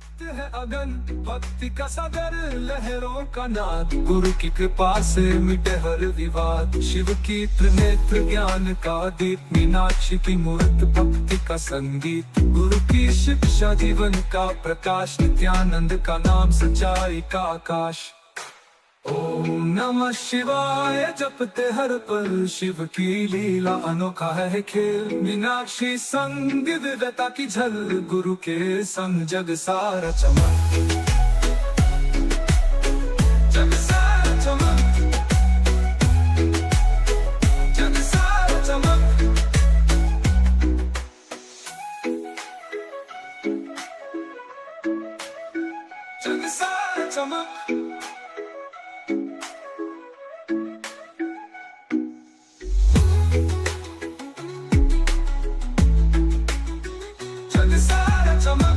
है अगन भक्ति का सागर लहरों का नाद, गुरु की कृपा से मिटे हर विवाद। शिव की त्रिनेत्र ज्ञान का दीप, मीनाक्षी की मूर्त भक्ति का संगीत। गुरु की शिक्षा जीवन का प्रकाश, नित्यानंद का नाम सच्चाई का आकाश। ओम नमः शिवाय जपते हर पल, शिव की लीला अनोखा है खेल। मीनाक्षी संग दिव्यता की झल, गुरु के संग जग सारा चमक। जग सारा चमक, जग सारा चमक। जग सारा चमक। जग सारा चमक।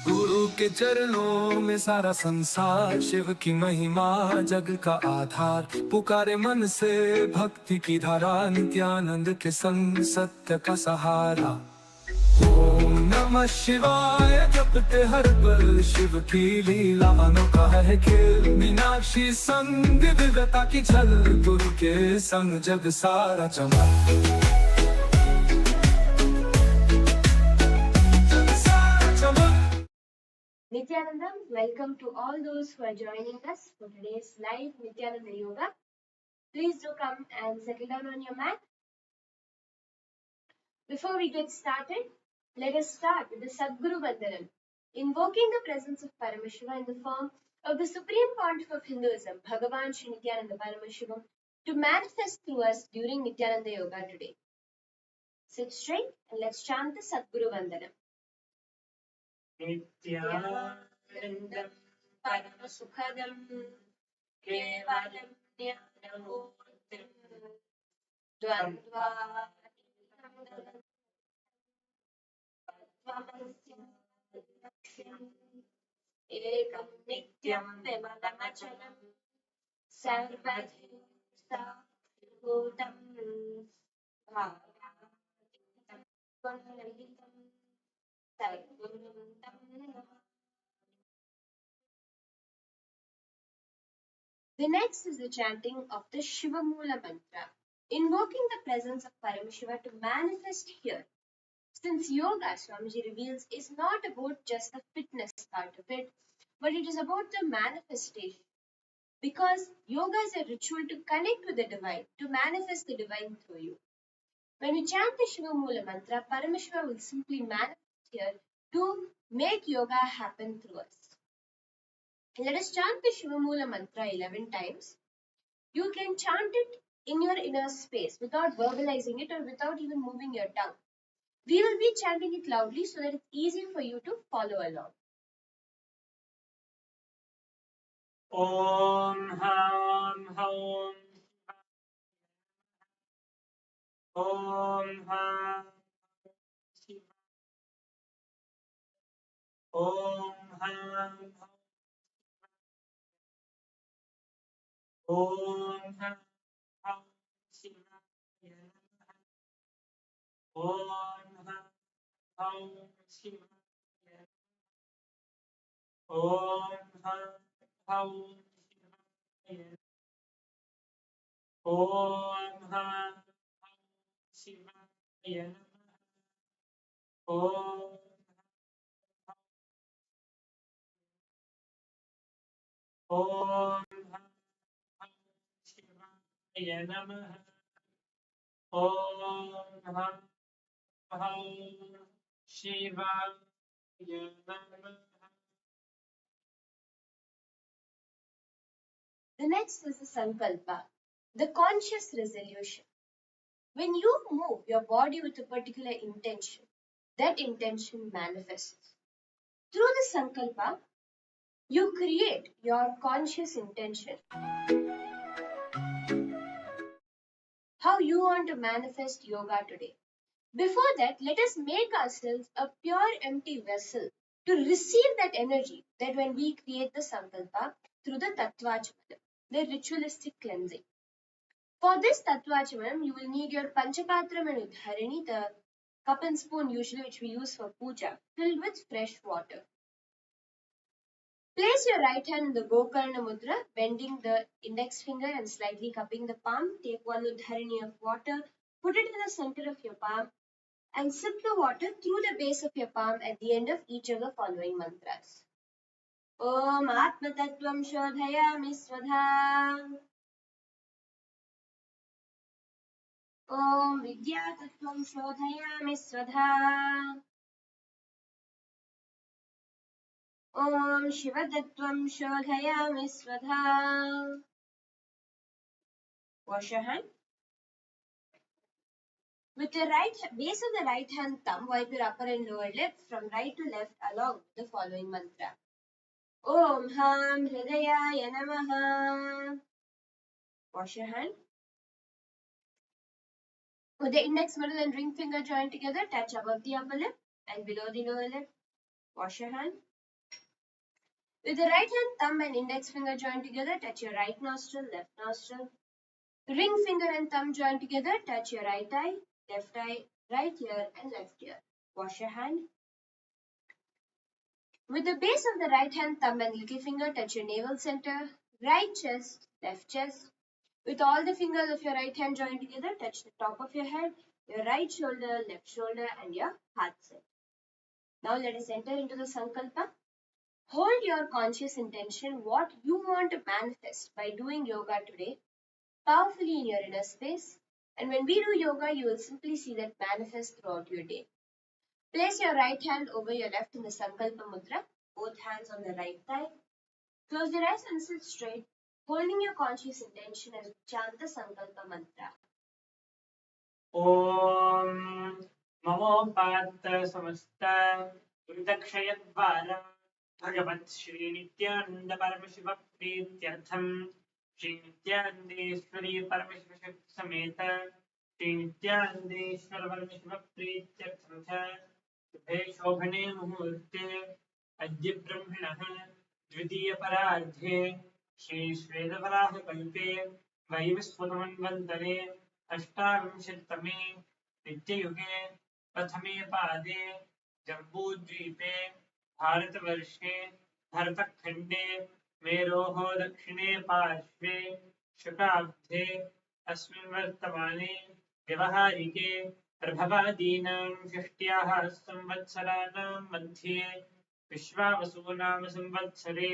गुरु के चरणों में सारा संसार, शिव की महिमा जग का आधार। पुकारे मन से भक्ति की धारा, नित्यानंद के संग सत्य का सहारा। ओम नमः शिवाय जपते हर पल, शिव की लीला अनोखा है खेल। मीनाक्षी संग दिव्यता की झल, गुरु के संग जग सारा चमक। Nithyananda, welcome to all those who are joining us for today's live Nithyananda Yoga. Please do come and settle down on your mat. Before we get started, let us start with the Sadguru Vandanam, invoking the presence of Paramashiva in the form of the Supreme Pontiff of Hinduism, Bhagavan Sri Nithyananda Paramashivam, to manifest through us during Nithyananda Yoga today. Sit straight and let's chant the Sadguru Vandanam. Nithyanandam Paramasukhadam Kevalam Jnanamurtim Dvandvamasya Ekam Nityam Vimalamachalam Sarvadhi Bhutam Bhavatam Gunahitam Sadgurum Tam Namah. The next is the chanting of the Shivamula mantra, invoking the presence of Paramashiva to manifest here. Since yoga, Swamiji reveals, is not about just the fitness part of it, but it is about the manifestation. Because yoga is a ritual to connect with the divine, to manifest the divine through you. When we chant the Shivamula mantra, Paramashiva will simply manifest here to make yoga happen through us. Let us chant the Shivamula mantra 11 times. You can chant it in your inner space without verbalizing it or without even moving your tongue. We will be chanting it loudly so that it's easy for you to follow along. Om Ham Hum Om Ham Shiva Om Ham Om Ham Shiva Om Ham Shiva Om Ham Om Ham Shivaya Om Om Shivaya Namah Om Shivaya Namah. The next is the Sankalpa, the conscious resolution. When you move your body with a particular intention, that intention manifests. Through the sankalpa, you create your conscious intention. How you want to manifest yoga today. Before that, let us make ourselves a pure empty vessel to receive that energy that when we create the sankalpa through the tattvachmanam, the ritualistic cleansing. For this tattvachmanam, you will need your panchapatram and udharini, the cup and spoon usually which we use for puja, filled with fresh water. Place your right hand in the Gokarna Mudra, bending the index finger and slightly cupping the palm. Take one udharini of water, put it in the center of your palm, and sip the water through the base of your palm at the end of each of the following mantras. Om Atma Tattvam Shodhayami Swadha. Om Vidya Tattvam Shodhayami Swadha. Om Shiva Tattvam Shodhayami Swadha. Wash your hand. With the base of the right hand thumb, wipe your upper and lower lip from right to left along with the following mantra. Om Ham Hridayaya Namaha. Wash your hand. With the index, middle and ring finger joined together, touch above the upper lip and below the lower lip. Wash your hand. With the right hand thumb and index finger joined together, touch your right nostril, left nostril. Ring finger and thumb joined together, touch your right eye, right ear and left ear. Wash your hand. With the base of the right hand thumb and little finger, touch your navel center, right chest, left chest. With all the fingers of your right hand joined together, touch the top of your head, your right shoulder, left shoulder, and your heart center. Now let us enter into the sankalpa. Hold your conscious intention, what you want to manifest by doing yoga today, powerfully in your inner space. And when we do yoga, you will simply see that manifest throughout your day. Place your right hand over your left in the sankalpa mudra, both hands on the right thigh. Close your eyes and sit straight, holding your conscious intention as we chant the sankalpa mantra. Om Namo Patra Samasta Vridakshayadvara Bhagavan Sri Nithyananda Paramashivam Prityartham Sri Nithyanandeshwari Paramashiva Shakti Sameta Sri Nithyanandeshwara Paramashiva Prityartham cha Shubhe Shobhane Muhurte Adya Brahmanaha Dvidiya Parardhe Shri Shvedavaraha Kalpe Vaivasvatamanvantare अष्टाविंशतितमे नित्ययुगे प्रथमे पादे जम्बूद्वीपे भारतवर्षे भरतखण्डे मेरोः दक्षिणे पार्श्वे शुकाब्धे अस्मिन् वर्तमाने व्यवहारिके प्रभवादीनां षष्ट्याः संवत्सराणां मध्ये विश्वावसुनाम संवत्सरे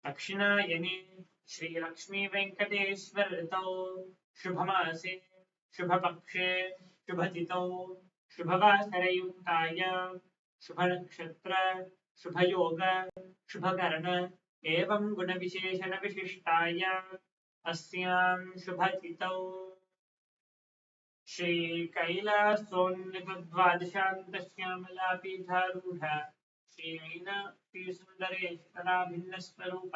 दक्षिणायने श्रीलक्ष्मी वेंकटेश्वर ऋतौ शुभमासे शुभपक्षे शुभतिथौ शुभवासरयुक्तायां शुभनक्षत्र शुभयोग शुभकर्ण एवं गुणविशेषण विशिष्टायाम् अस्यां शुभतिथौ श्रीकैलासोन्नतद्वादशान्तश्यामलापीठारूढ श्रीमीनाक्षीसुन्दरेश्वराभिन्नस्वरूप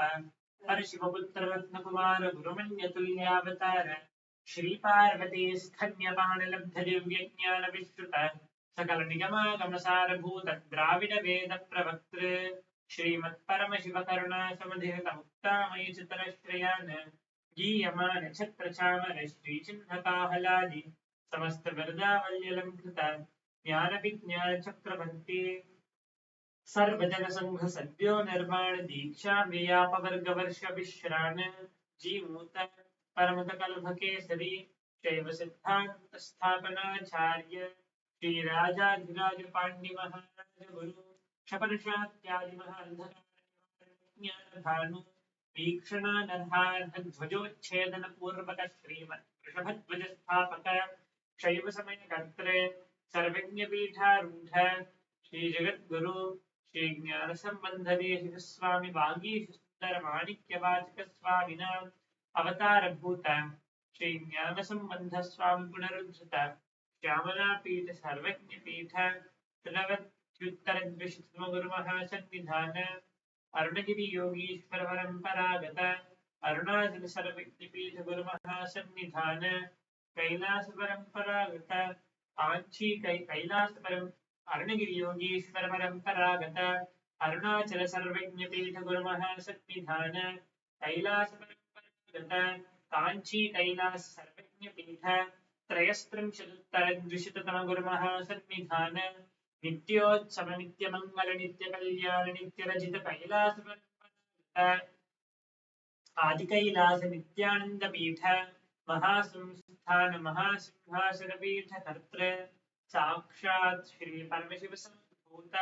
परशिवपुत्ररत्नकुमार गुरुमन्यतुल्यावतार श्रीपार्वती स्कन्यपाणलब्धदिव्यज्ञानविश्रुत सकलनिगमागमसारभूत द्राविडवेदप्रवक्तृ श्रीमत्परमशिवकरुणासमधिगतमुक्तामयि चितरश्रयान् गीयमान छत्रचामर श्रीचिह्नकाहलादि समस्त वरदावल्यलङ्कृत ज्ञानविज्ञानचक्रवर्ती सर्वजन संघ सद्यो निर्माण दीक्षा व्यापवर्गवर्ष विश्राण जीमूत परमत कल्भकेसरी शैव सिद्धांत स्थापनाचार्य श्री राजाधिराज पांड्य महाराज गुरु शपनशात्यादि महाअंधकारभानु वीक्षणानर्हाध्वजोच्छेदन पूर्वक श्रीमत् वृषभध्वज स्थापक शैव समय कर्त्रे सर्वज्ञ पीठारूढ़ श्री जगद्गुरु श्री ज्ञान संबंधदेशिक स्वामी वागीश सुंदर माणिक्यवाचक स्वामिनां अवतार भूत श्री ज्ञान संबंध स्वामी पुनरुद्धृत श्यामलापीठ सर्वज्ञपीठ त्रिनवत्युत्तरद्विशतम गुरुमहासन्निधान अरुणगिरि योगीश्वर परम्परागत अरुणाचल सर्वज्ञपीठ गुरुमहासन्निधान कैलास परम्परागत कांची कैलास परम अरुणगिरि योगीश्वर परम्परागत अरुणाचल सर्वज्ञपीठ गुरुमहासन्निधान कैलास परम्परागत कांची कैलास सर्वज्ञपीठ त्रयस्त्रिंशदुत्तरद्विशततम गुरुमहासन्निधान नित्योत्सव नित्यमंगल नित्यकल्याण नित्यरजित कैलास परम्परागत आदिकैलास नित्यानंद पीठ महासंस्थान महासिंहासन पीठ कर्त्र साक्षात् श्री परमशिव संभूत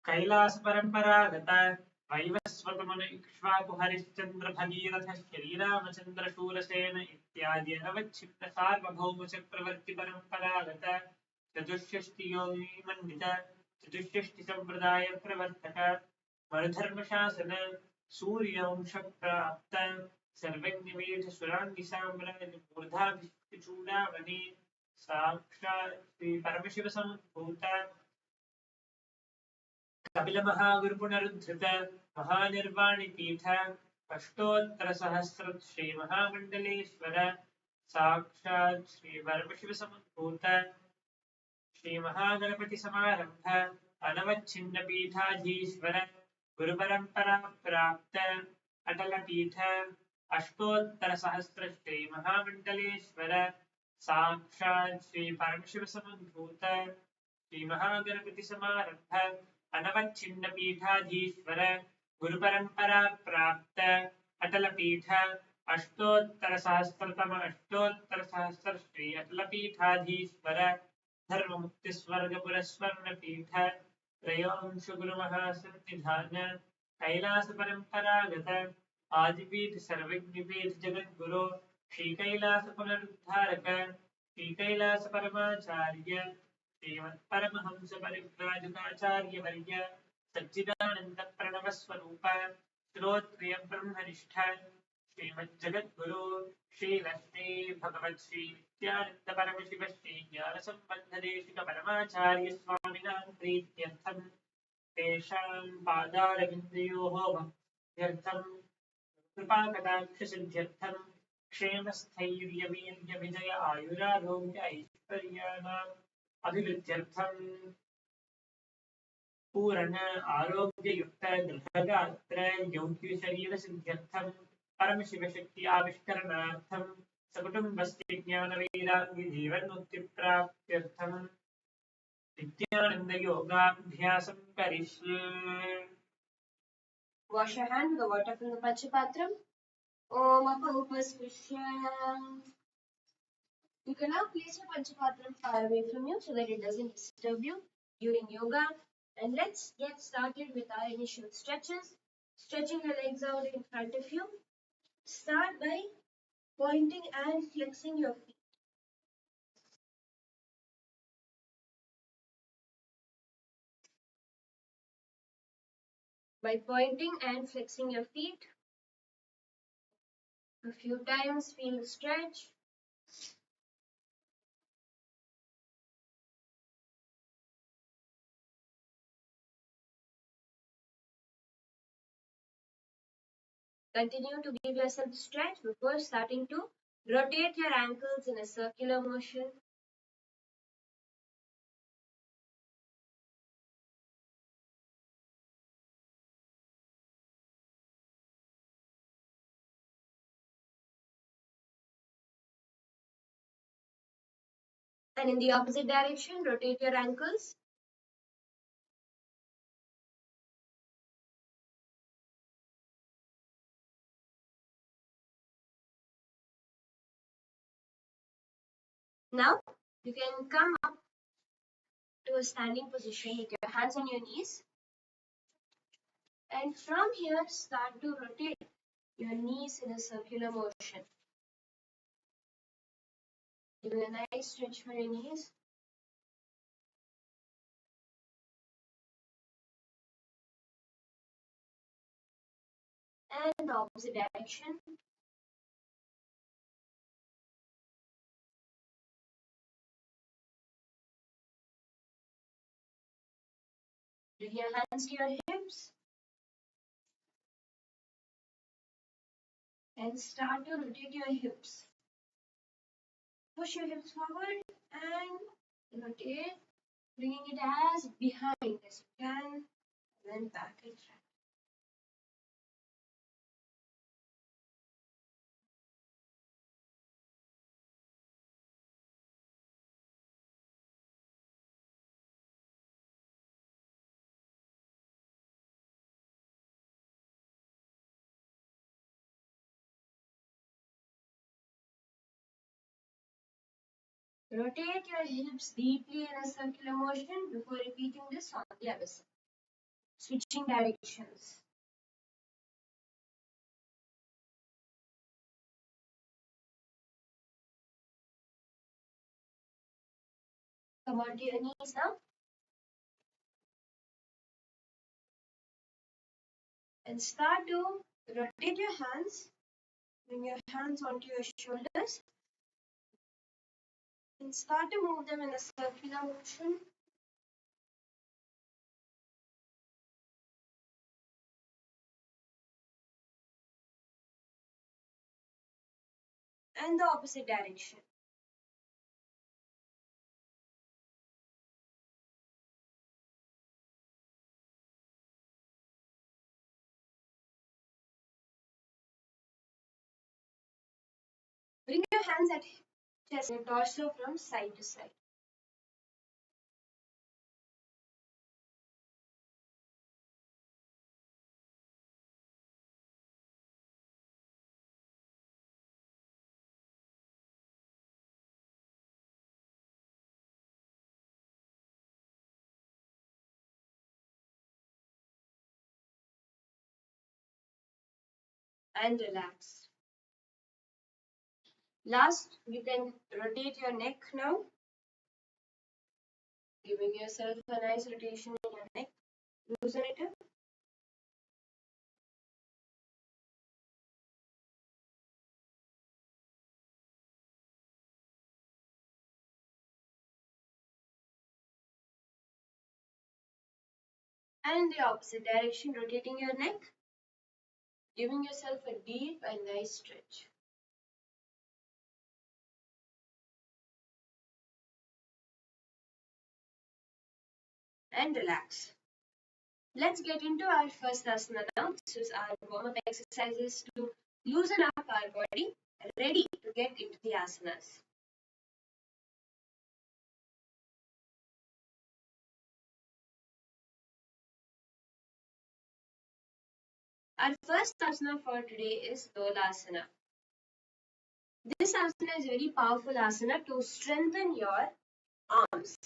कैलास परंपरागत वैवस्वतमन इक्ष्वाकु हरिश्चंद्र भगीरथ श्रीरामचंद्र शूरसेन इत्यादि अनवच्छिन्न सार्वभौम चक्रवर्ती परंपरागत चतुष्षष्टि योगी मंडित चतुष्षष्टि संप्रदाय प्रवर्तक वरधर्म शासन सूर्यवंश प्राप्त सर्वज्ञपीठ सुरांगी साम्राज्य मूर्धाभिषिक्तचूडामणि साक्षात् श्री परमशिव संभूत कपिल महागुरु पुनरुद्धृत महानिर्वाणि पीठ अष्टोत्तर सहस्र श्री महामंडलेश्वर साक्षात् श्री परमशिव संभूत श्री महागणपति समारंभ अनवच्छिन्न पीठाधीश्वर गुरु परंपरा प्राप्त अटल पीठ अष्टोत्तर सहस्र श्री महामंडलेश्वर साक्षात् श्री परमशिव संभूत श्री महागणपति समारंभ अनवच्छिन्न पीठाधीश्वर गुरु परंपरा प्राप्त अटल पीठ अष्टोत्तर सहस्र श्री अटल पीठाधीश्वर धर्म मुक्ति स्वर्ग पुरस्वर्ण पीठ त्रयोंश गुरु महासन्निधान कैलास परंपरागत आदिपीठ सर्वज्ञपीठ जगत गुरु श्री कैलास पुनरुद्धारक श्री कैलास परमाचार्य श्रीमत् परमहंस परिव्राजकाचार्य वर्य सच्चिदानंद प्रणव स्वरूप श्रोत्रिय ब्रह्मनिष्ठ श्रीमत् जगत गुरु श्री लक्ष्मी भगवत श्री नित्यानंद परमशिव श्री ज्ञान संबंध देशिक परमाचार्य स्वामिनां प्रीत्यर्थं तेषां पादारविन्दयोः भक्त्यर्थं कृपाकटाक्ष सिद्ध्यर्थं क्षेम स्थैर्य वीर्य विजय आयुरारोग्य ऐश्वर्याणाम् अभिवृद्ध्यर्थं पूर्ण आरोग्य युक्त गृहगात्र योग्य शरीर सिद्ध्यर्थं परमशिव शक्ति आविष्करणार्थं सकुटुम्बस्य ज्ञान वैराग्य जीवन मुक्ति प्राप्त्यर्थं नित्यानंद योगाभ्यासं करिष्ये. Wash your hand with the water from the Panchapatram. Om Apaupaspishya. You can now place your Panchapatram far away from you so that it doesn't disturb you during yoga. And let's get started with our initial stretches. Stretching your legs out in front of you. Start by pointing and flexing your feet. By pointing and flexing your feet a few times, feel the stretch. Continue to give yourself stretch before starting to rotate your ankles in a circular motion. And in the opposite direction, rotate your ankles. Now, you can come up to a standing position with your hands on your knees. And from here, start to rotate your knees in a circular motion. Giving a nice stretch for your knees. And the opposite direction. Bring your hands to your hips and start to rotate your hips. Push your hips forward and rotate, bringing it as behind as you can, and then back and front. Rotate your hips deeply in a circular motion before repeating this on the other side. Switching directions. Come on to your knees now. And start to rotate your hands. Bring your hands onto your shoulders. And start to move them in a circular motion. And the opposite direction. Bring your hands at chest and torso from side to side. And relax. Last, you can rotate your neck now, giving yourself a nice rotation in your neck. Loosen it up. And in the opposite direction, rotating your neck, giving yourself a deep and nice stretch. And relax. Let's get into our first asana now. This is our warm-up exercises to loosen up our body, ready to get into the asanas. Our first asana for today is Dolasana. This asana is a very powerful asana to strengthen your arms.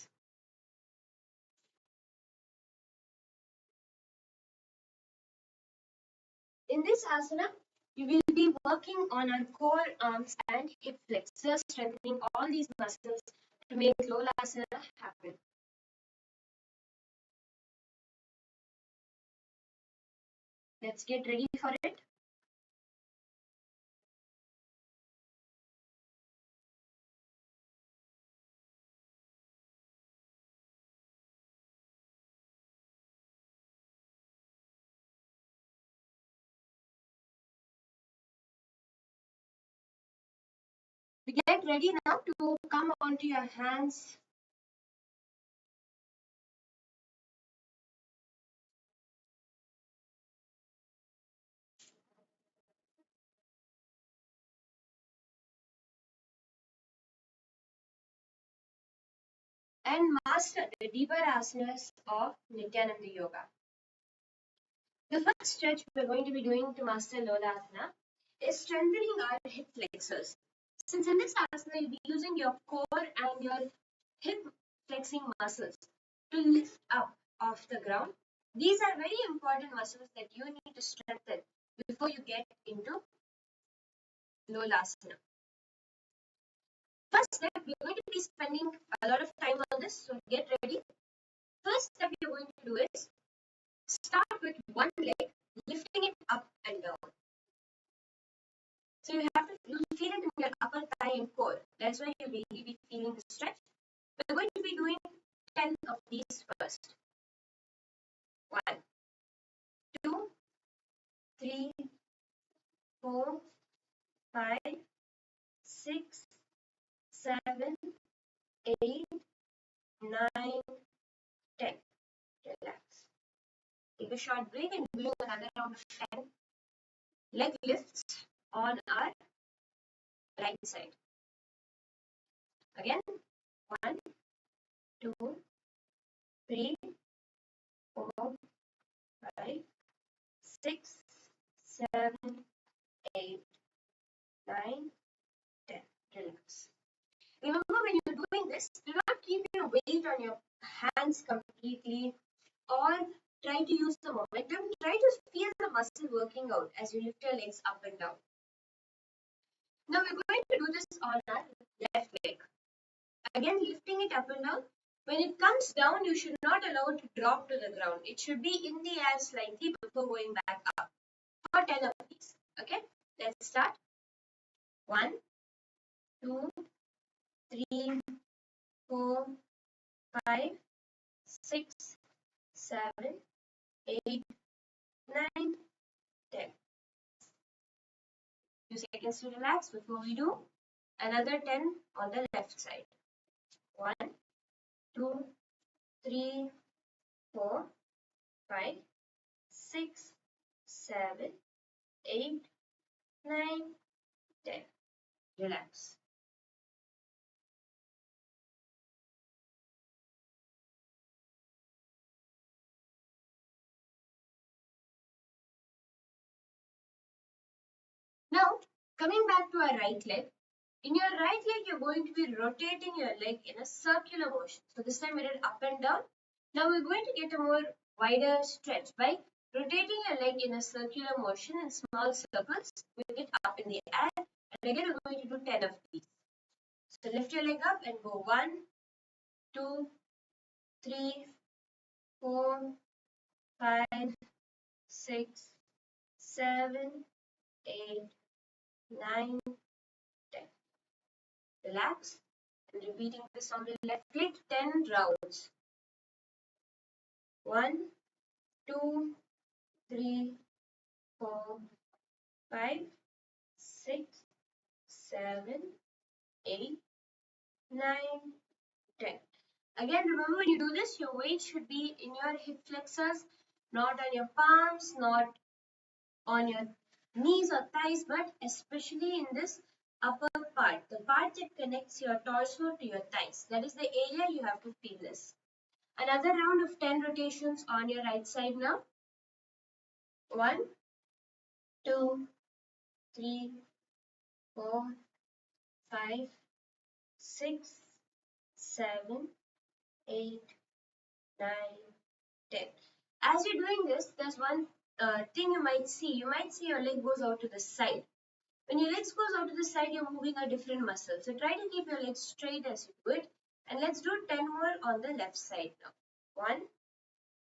In this asana, you will be working on our core, arms and hip flexors, strengthening all these muscles to make Dolasana happen. Let's get ready for it. Get ready now to come onto your hands. And master the deeper asanas of Nithyananda Yoga. The first stretch we're going to be doing to master Lolasana is strengthening our hip flexors. Since in this asana you'll be using your core and your hip flexing muscles to lift up off the ground. These are very important muscles that you need to strengthen before you get into Lolasana. First step, we're going to be spending a lot of time on this, so get ready. First step you're going to do is start with one leg, lifting it up and down. So you'll feel it in your upper thigh and core. That's why you'll be feeling the stretch. We're going to be doing 10 of these first. 6, 7, 8, 9, 10. Relax. Take a short break and do another round of 10 leg lifts on our right side. Again, 1, 2, 3, 4, 5, 6, 7, 8, 9, 10. Relax. Remember, when you're doing this, do not keep your weight on your hands completely or try to use the momentum. Try to feel the muscle working out as you lift your legs up and down. Now we're going to do this on our left leg. Again, lifting it up and down. When it comes down, you should not allow it to drop to the ground. It should be in the air slightly before going back up. For 10 of these. Okay, let's start. 1, 2, 3, 4, 5, 6, 7, 8, 9, 10. Few seconds to relax before we do another 10 on the left side. 1, 2, 3, 4, 5, 6, 7, 8, 9, 10. Relax. Now, coming back to our right leg. In your right leg, you're going to be rotating your leg in a circular motion. So this time we did up and down. Now we're going to get a more wider stretch by rotating your leg in a circular motion in small circles with it up in the air. And again, we're going to do 10 of these. So lift your leg up and go 1, 2, 3, 4, 5, 6, 7, 8, 9, 10. Relax. And repeating this on the left leg 10 rounds. 1, 2, 3, 4, 5, 6, 7, 8, 9, 10. Again, remember, when you do this, your weight should be in your hip flexors, not on your palms, not on your knees or thighs, but especially in this upper part, the part that connects your torso to your thighs. That is the area you have to feel this. Another round of 10 rotations on your right side now. 1, 2, 3, 4, 5, 6, 7, 8, 9, 10. As you're doing this, there's one thing you might see. You might see your leg goes out to the side. When your legs goes out to the side, you're moving a different muscle. So try to keep your legs straight as you do it. And let's do 10 more on the left side now. 1,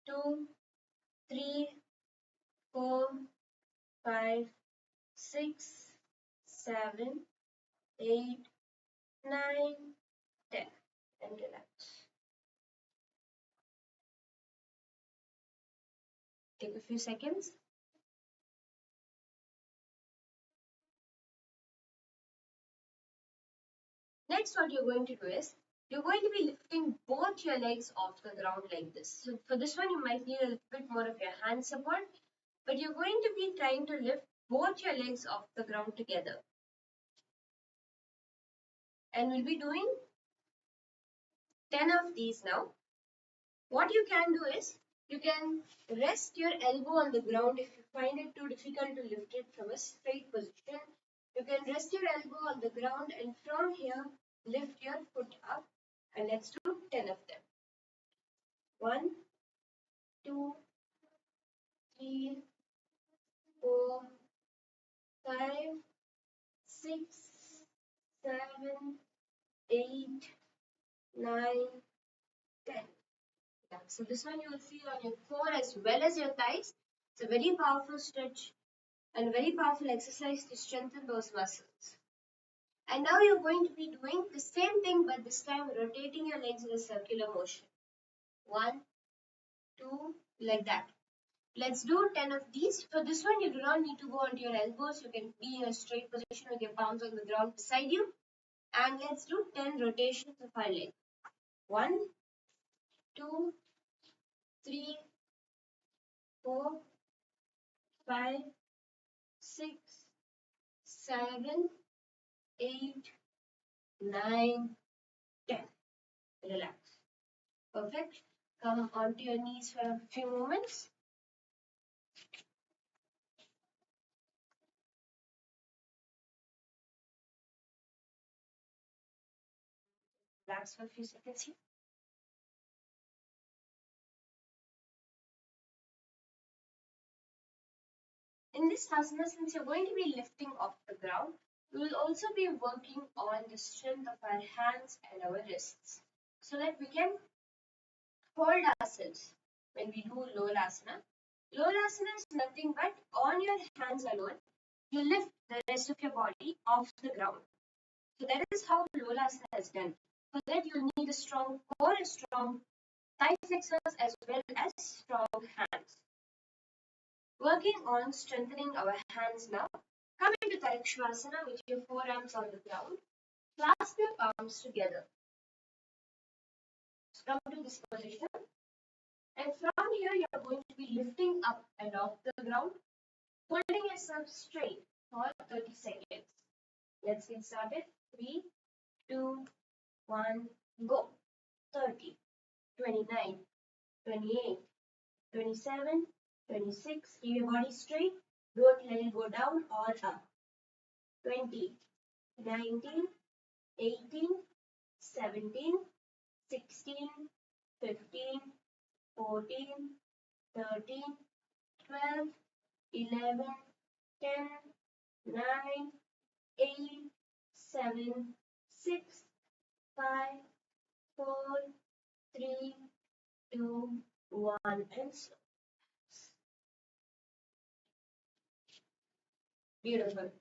2, 3, 4, 5, 6, 7, 8, 9, 10. And relax. Take a few seconds. Next, what you're going to do is, you're going to be lifting both your legs off the ground like this. So for this one, you might need a little bit more of your hand support, but you're going to be trying to lift both your legs off the ground together. And we'll be doing 10 of these now. What you can do is, you can rest your elbow on the ground if you find it too difficult to lift it from a straight position. You can rest your elbow on the ground and from here, lift your foot up. And let's do 10 of them. 1, 2, 3, 4, 5, 6, 7, 8, 9, 10. So this one you will feel on your core as well as your thighs. It's a very powerful stretch and a very powerful exercise to strengthen those muscles. And now you're going to be doing the same thing, but this time rotating your legs in a circular motion. 1, 2, like that. Let's do 10 of these. For this one, you do not need to go onto your elbows. You can be in a straight position with your palms on the ground beside you. And let's do 10 rotations of our leg. 1, 2, 3, 4, 5, 6, 7, 8, 9, 10. Relax. Perfect. Come onto your knees for a few moments. Relax for a few seconds here. In this asana, since you're going to be lifting off the ground, we will also be working on the strength of our hands and our wrists so that we can hold ourselves when we do Lolasana. Lolasana is nothing but on your hands alone, you lift the rest of your body off the ground. So that is how Lolasana is done. For that, you need a strong core, a strong thigh flexors, as well as strong hands. Working on strengthening our hands now. Come into Tarakshvasana with your forearms on the ground. Clasp your palms together. Come to this position. And from here, you are going to be lifting up and off the ground, holding yourself straight for 30 seconds. Let's get started. 3, 2, 1, go. 30, 29, 28, 27, 26. Keep your body straight. Don't let it go down or up. 20, 19, 18, 17, 16, 15, 14, 13, 12, 11, 10, 9, 8, 7, 6, 5, 4, 3, 2, 1, and stop. Beautiful.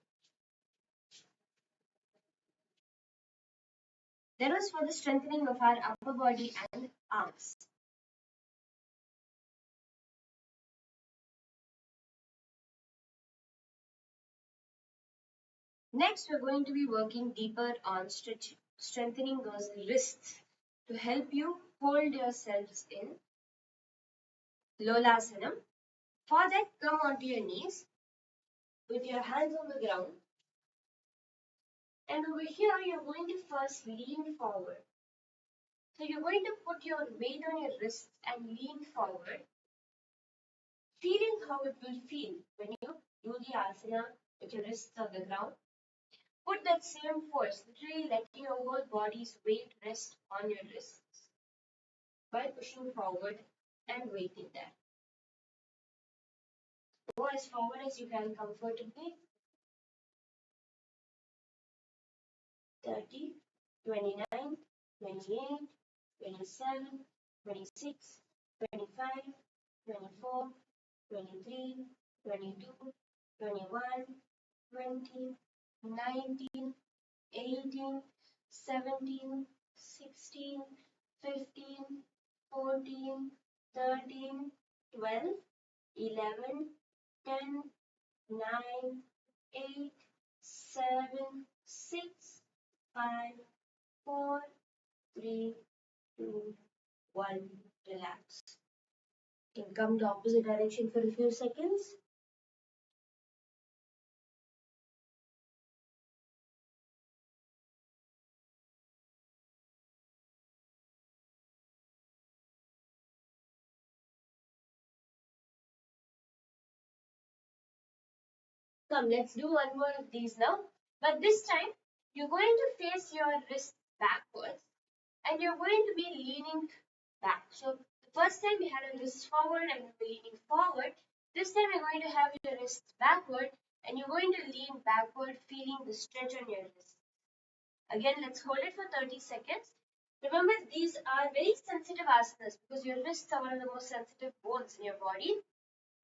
That was for the strengthening of our upper body and arms. Next, we're going to be working deeper on strengthening those wrists to help you hold yourselves in Lolasana. For that, come onto your knees with your hands on the ground. And over here, you're going to first lean forward. So you're going to put your weight on your wrists and lean forward, feeling how it will feel when you do the asana with your wrists on the ground. Put that same force, literally letting your whole body's weight rest on your wrists by pushing forward and waiting there. Go as forward as you can comfortably. 30, 29, 28, 27, 26, 25, 24, 23, 22, 21, 20, 19, 18, 17, 16, 15, 14, 13, 12, 11, 10, 9, 8, 7, 6, 5, 4, 3, 2, 1. Relax. You can come the opposite direction for a few seconds. Come, let's do one more of these now. But this time, you're going to face your wrist backwards and you're going to be leaning back. So the first time we had our wrists forward and we're leaning forward. This time you're going to have your wrists backward and you're going to lean backward, feeling the stretch on your wrist. Again, let's hold it for 30 seconds. Remember, these are very sensitive asanas because your wrists are one of the most sensitive bones in your body.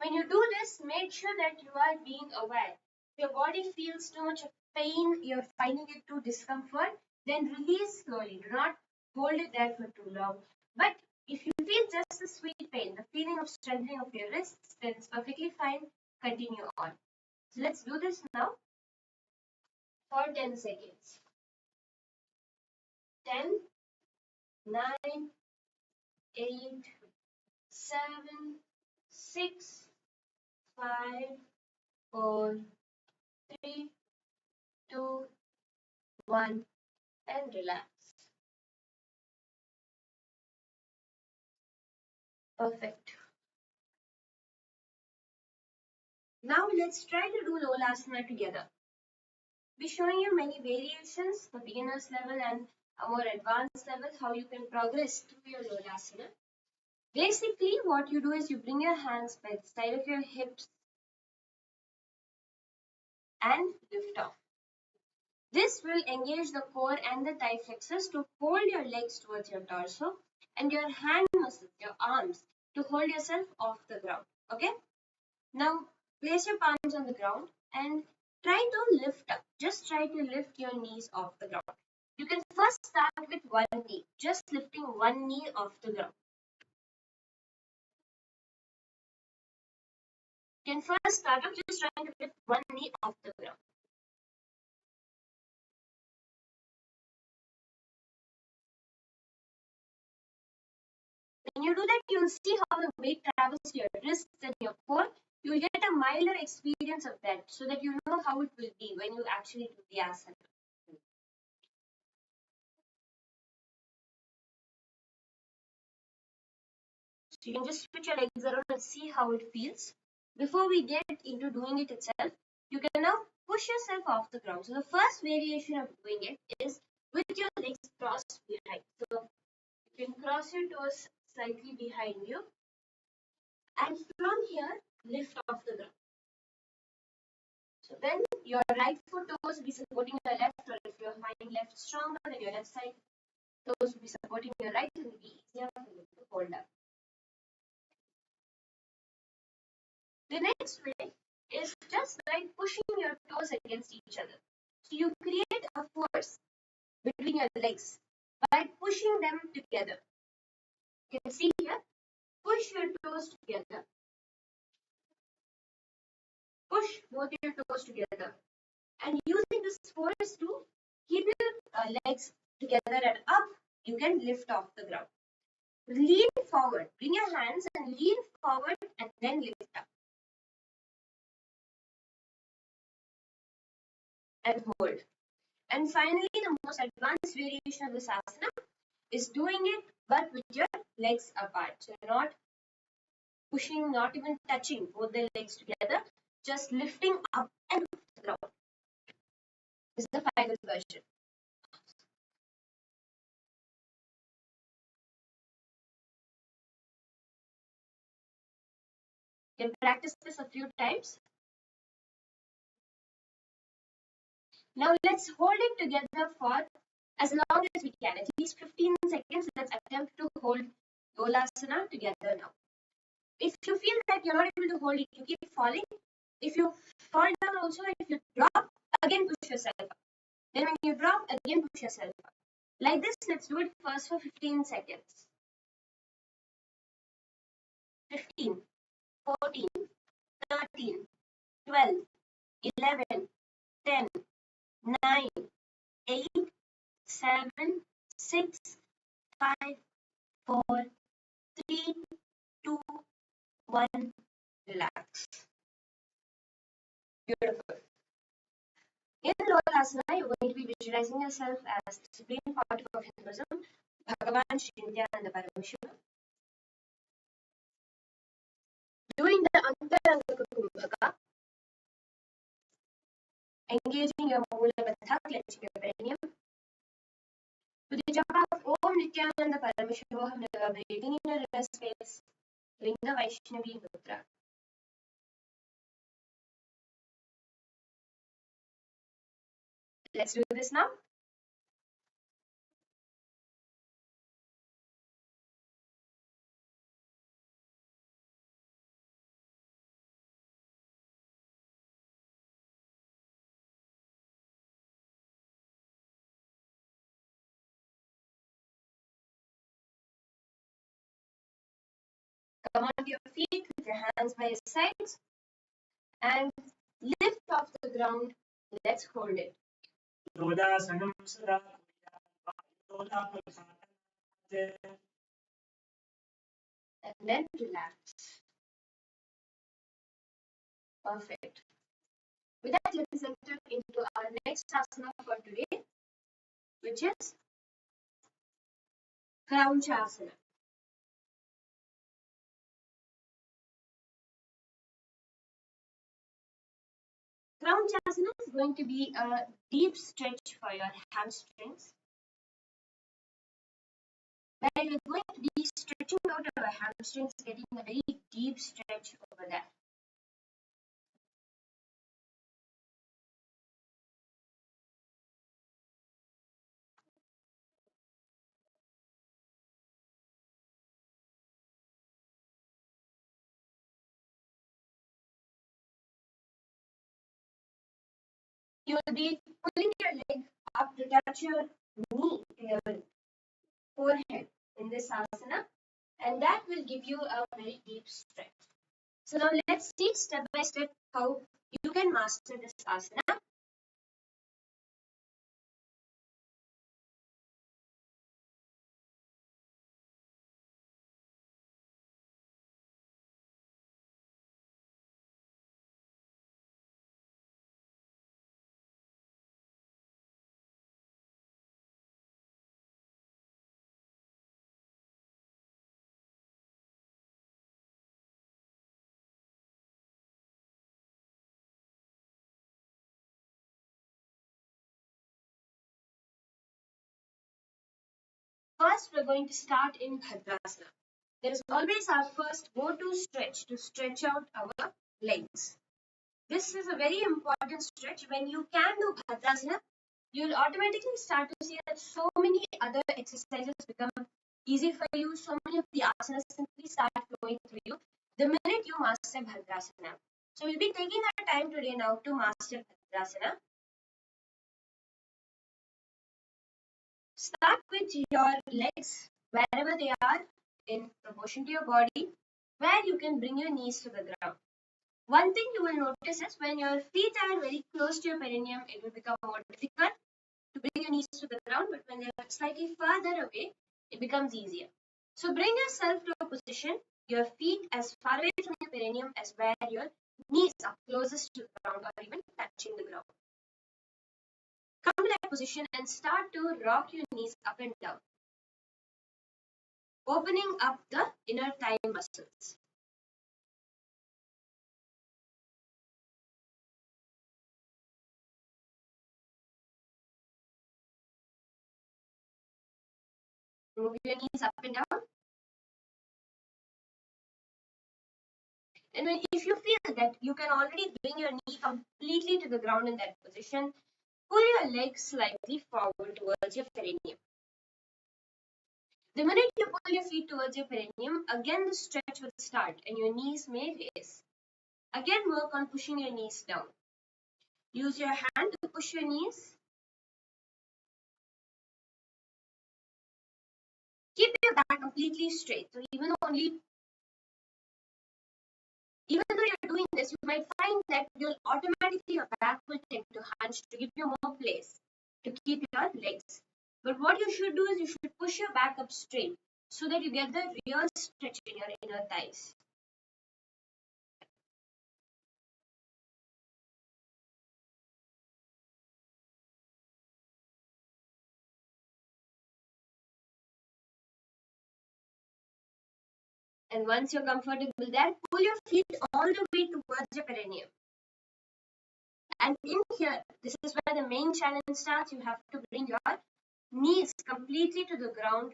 When you do this, make sure that you are being aware. If your body feels too much of pain, you're finding it too discomfort, then release slowly. Do not hold it there for too long. But if you feel just a sweet pain, the feeling of strengthening of your wrists, then it's perfectly fine. Continue on. So let's do this now for 10 seconds. 10, 9, 8, 7, 6, 5, 4, 3, 2, 1, and relax. Perfect. Now let's try to do Lolasana together. We're showing you many variations, the beginner's level and a more advanced level, how you can progress through your Lolasana. Basically, what you do is you bring your hands by the side of your hips and lift off. This will engage the core and the thigh flexors to hold your legs towards your torso and your hand muscles, your arms, to hold yourself off the ground. Okay? Now, place your palms on the ground and try to lift up. Just try to lift your knees off the ground. You can first start with one knee, just lifting one knee off the ground. You can first start off just trying to lift one knee off the ground. When you do that, you'll see how the weight travels to your wrists and your core. You'll get a milder experience of that so that you know how it will be when you actually do the asana. So you can just switch your legs around and see how it feels. Before we get into doing it itself, you can now push yourself off the ground. So the first variation of doing it is with your legs crossed behind. So you can cross your toes slightly behind you. And from here, lift off the ground. So then your right foot toes will be supporting your left, or if you're finding left stronger, then your left side toes will be supporting your right, and it will be easier for you to hold up. The next way is just like pushing your toes against each other. So you create a force between your legs by pushing them together. You can see here, push your toes together. Push both your toes together. And using this force to keep your legs together and up, you can lift off the ground. Lean forward. Bring your hands and lean forward and then lift up. And hold. And finally, the most advanced variation of this asana is doing it but with your legs apart. So you're not pushing, not even touching both the legs together, just lifting up and off the ground. This is the final version. You can practice this a few times. Now let's hold it together for as long as we can, at least 15 seconds. Let's attempt to hold Yolasana together now. If you feel that you're not able to hold it, you keep falling. If you fall down also, if you drop, again push yourself up. Then when you drop, again push yourself up. Like this, let's do it first for 15 seconds. 15, 14, 13, 12, 11, 10, 9, 8, 7, 6, 5, 4, 3, 2, 1. Relax. Beautiful. In Lolasana, you're going to be visualizing yourself as the Supreme Pontiff of Hinduism, Bhagavan Sri Nithyananda Paramashivam, doing the Antaranga Kumbhaka, engaging your Mula-Baddha, clenching your perineum, with the japa of Om Nithyananda Paramashivam, breathing in your rest space, Linga Vaishnavi Mudra. Let's do this now. Come onto your feet with your hands by your sides and lift off the ground. Let's hold it. And then relax. Perfect. With that, let's enter into our next asana for today, which is Asana. Asana is going to be a deep stretch for your hamstrings, where you're going to be stretching out your hamstrings, getting a very deep stretch over there. You'll be pulling your leg up to touch your knee to your forehead in this asana, and that will give you a very deep stretch. So now let's see step by step how you can master this asana. First, we're going to start in Bhadrasana. There is always our first go-to stretch to stretch out our legs. This is a very important stretch. When you can do Bhadrasana, you'll automatically start to see that so many other exercises become easy for you. So many of the asanas simply start flowing through you the minute you master Bhadrasana. So we'll be taking our time today now to master Bhadrasana. Start with your legs wherever they are in proportion to your body, where you can bring your knees to the ground. One thing you will notice is when your feet are very close to your perineum, it will become more difficult to bring your knees to the ground, but when they are slightly farther away, it becomes easier. So bring yourself to a position, your feet as far away from your perineum as where your knees are closest to the ground or even touching the ground. Come to that position and start to rock your knees up and down, opening up the inner thigh muscles. Move your knees up and down. And if you feel that you can already bring your knee completely to the ground in that position, pull your legs slightly forward towards your perineum. The minute you pull your feet towards your perineum, again the stretch will start and your knees may raise. Again, work on pushing your knees down. Use your hand to push your knees. Keep your back completely straight. So even though you're doing this, you might find that automatically your back will tend to hunch to give you more place to keep your legs. But what you should do is you should push your back up straight so that you get the real stretch in your inner thighs. And once you're comfortable there, pull your feet all the way towards your perineum. And in here, this is where the main challenge starts. You have to bring your knees completely to the ground,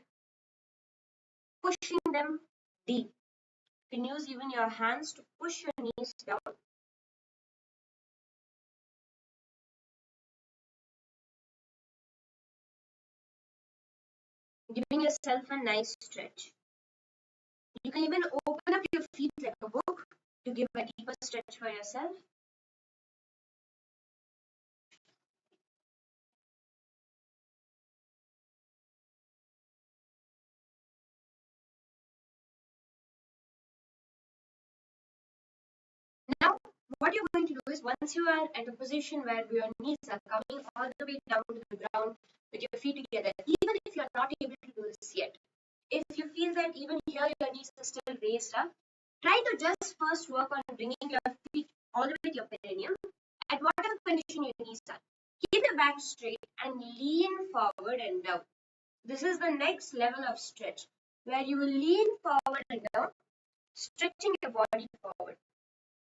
pushing them deep. You can use even your hands to push your knees down. Giving yourself a nice stretch. You can even open up your feet like a book to give a deeper stretch for yourself. Now, what you're going to do is once you are at a position where your knees are coming all the way down to the ground with your feet together, even if you're not able to do this yet, if you feel that even here your knees are still raised up, try to just first work on bringing your feet all the way to your perineum at whatever condition your knees are. Keep your back straight and lean forward and down. This is the next level of stretch, where you will lean forward and down, stretching your body forward.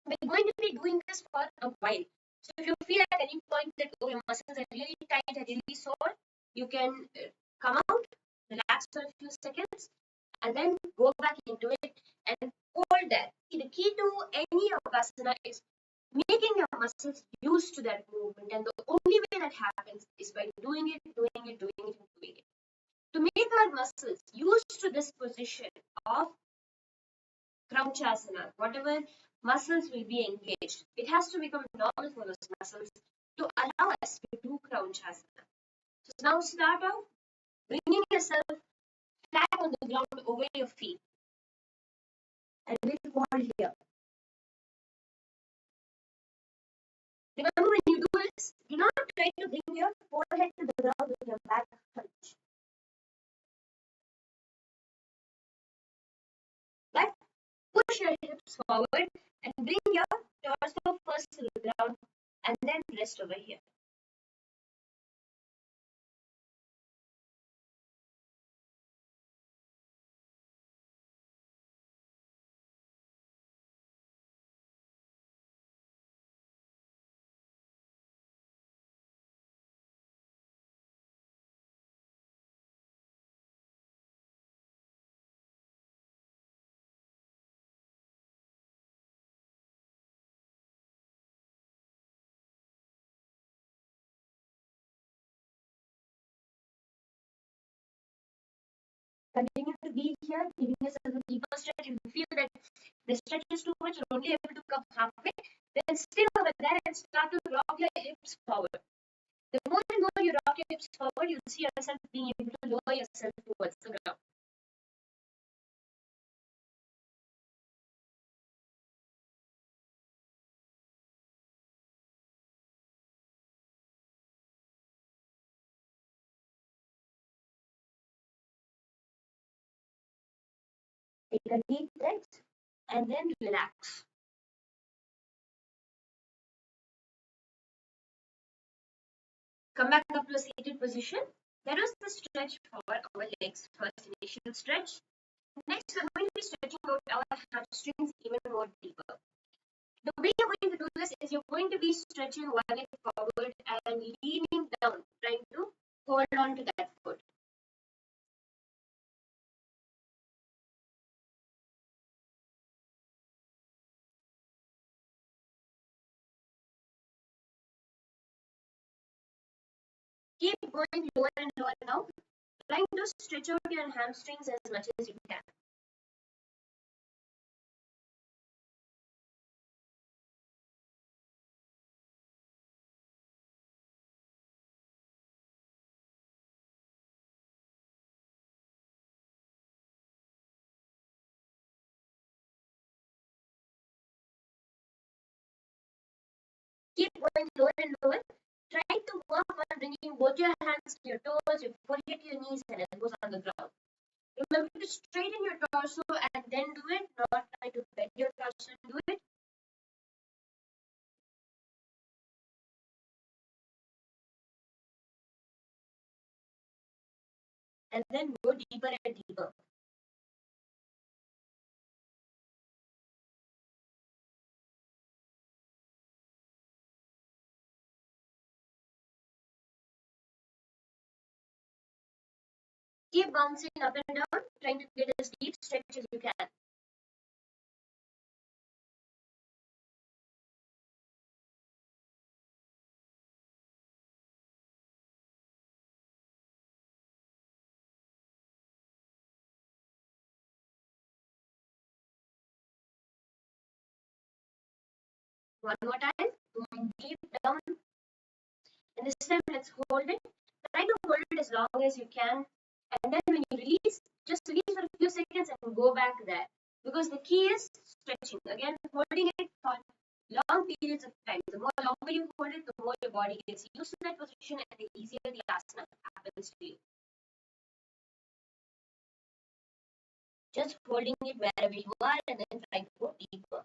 We're going to be doing this for a while. So if you feel at any point that your muscles are really tight and really sore, you can come out, relax for a few seconds, and then go back into it and hold that. The key to any asana is making your muscles used to that movement, and the only way that happens is by doing it, doing it, doing it, and doing it. To make our muscles used to this position of Crouchasana, whatever muscles will be engaged, it has to become normal for those muscles to allow us to do Crouchasana. So now start off bringing yourself flat on the ground over your feet. And we'll hold here. Remember, when you do this, do not try to bring your forehead to the ground with your back hunch. But push your hips forward and bring your torso first to the ground and then rest over here. Continue to be here, giving yourself a deeper stretch. If you feel that the stretch is too much, you're only able to come halfway, then stay over there and start to rock your hips forward. The more and more you rock your hips forward, you'll see yourself being able to lower yourself towards the ground. Take a deep breath and then relax. Come back up to a seated position. That was the stretch for our legs. First initial stretch. Next, we're going to be stretching out our hamstrings even more deeper. The way you're going to do this is you're going to be stretching one leg forward and leaning down, trying to hold on to that foot. Keep going lower and lower now, trying to stretch out your hamstrings as much as you can. Keep going lower and lower. Try to work on bringing both your hands to your toes, your forehead to your knees, and elbows on the ground. Remember to straighten your torso and then do it, not try to bend your torso and do it. And then go deeper and deeper. Keep bouncing up and down, trying to get as deep stretch as you can. One more time, going deep down. And this time, let's hold it. Try to hold it as long as you can. And then when you release, just release for a few seconds and go back there. Because the key is stretching. Again, holding it for long periods of time. The more longer you hold it, the more your body gets used to that position and the easier the asana happens to you. Just holding it wherever you are and then trying to go deeper.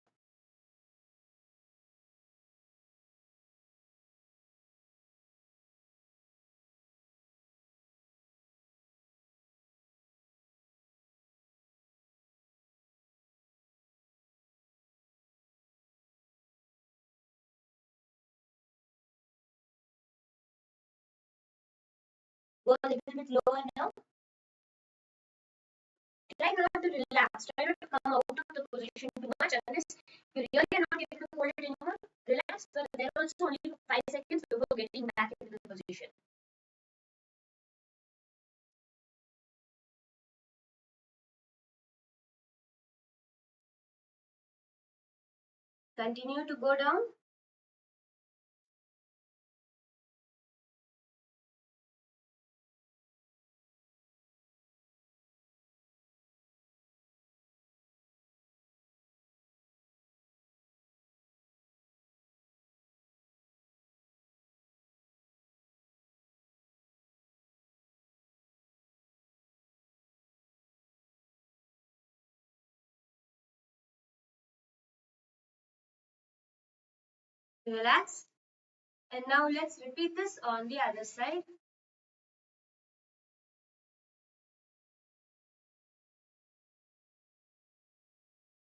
Go a little bit lower now. Try not to relax. Try not to come out of the position too much unless you really are not able to hold it anymore. Relax, but then also only 5 seconds before getting back into the position. Continue to go down. Relax. And now let's repeat this on the other side.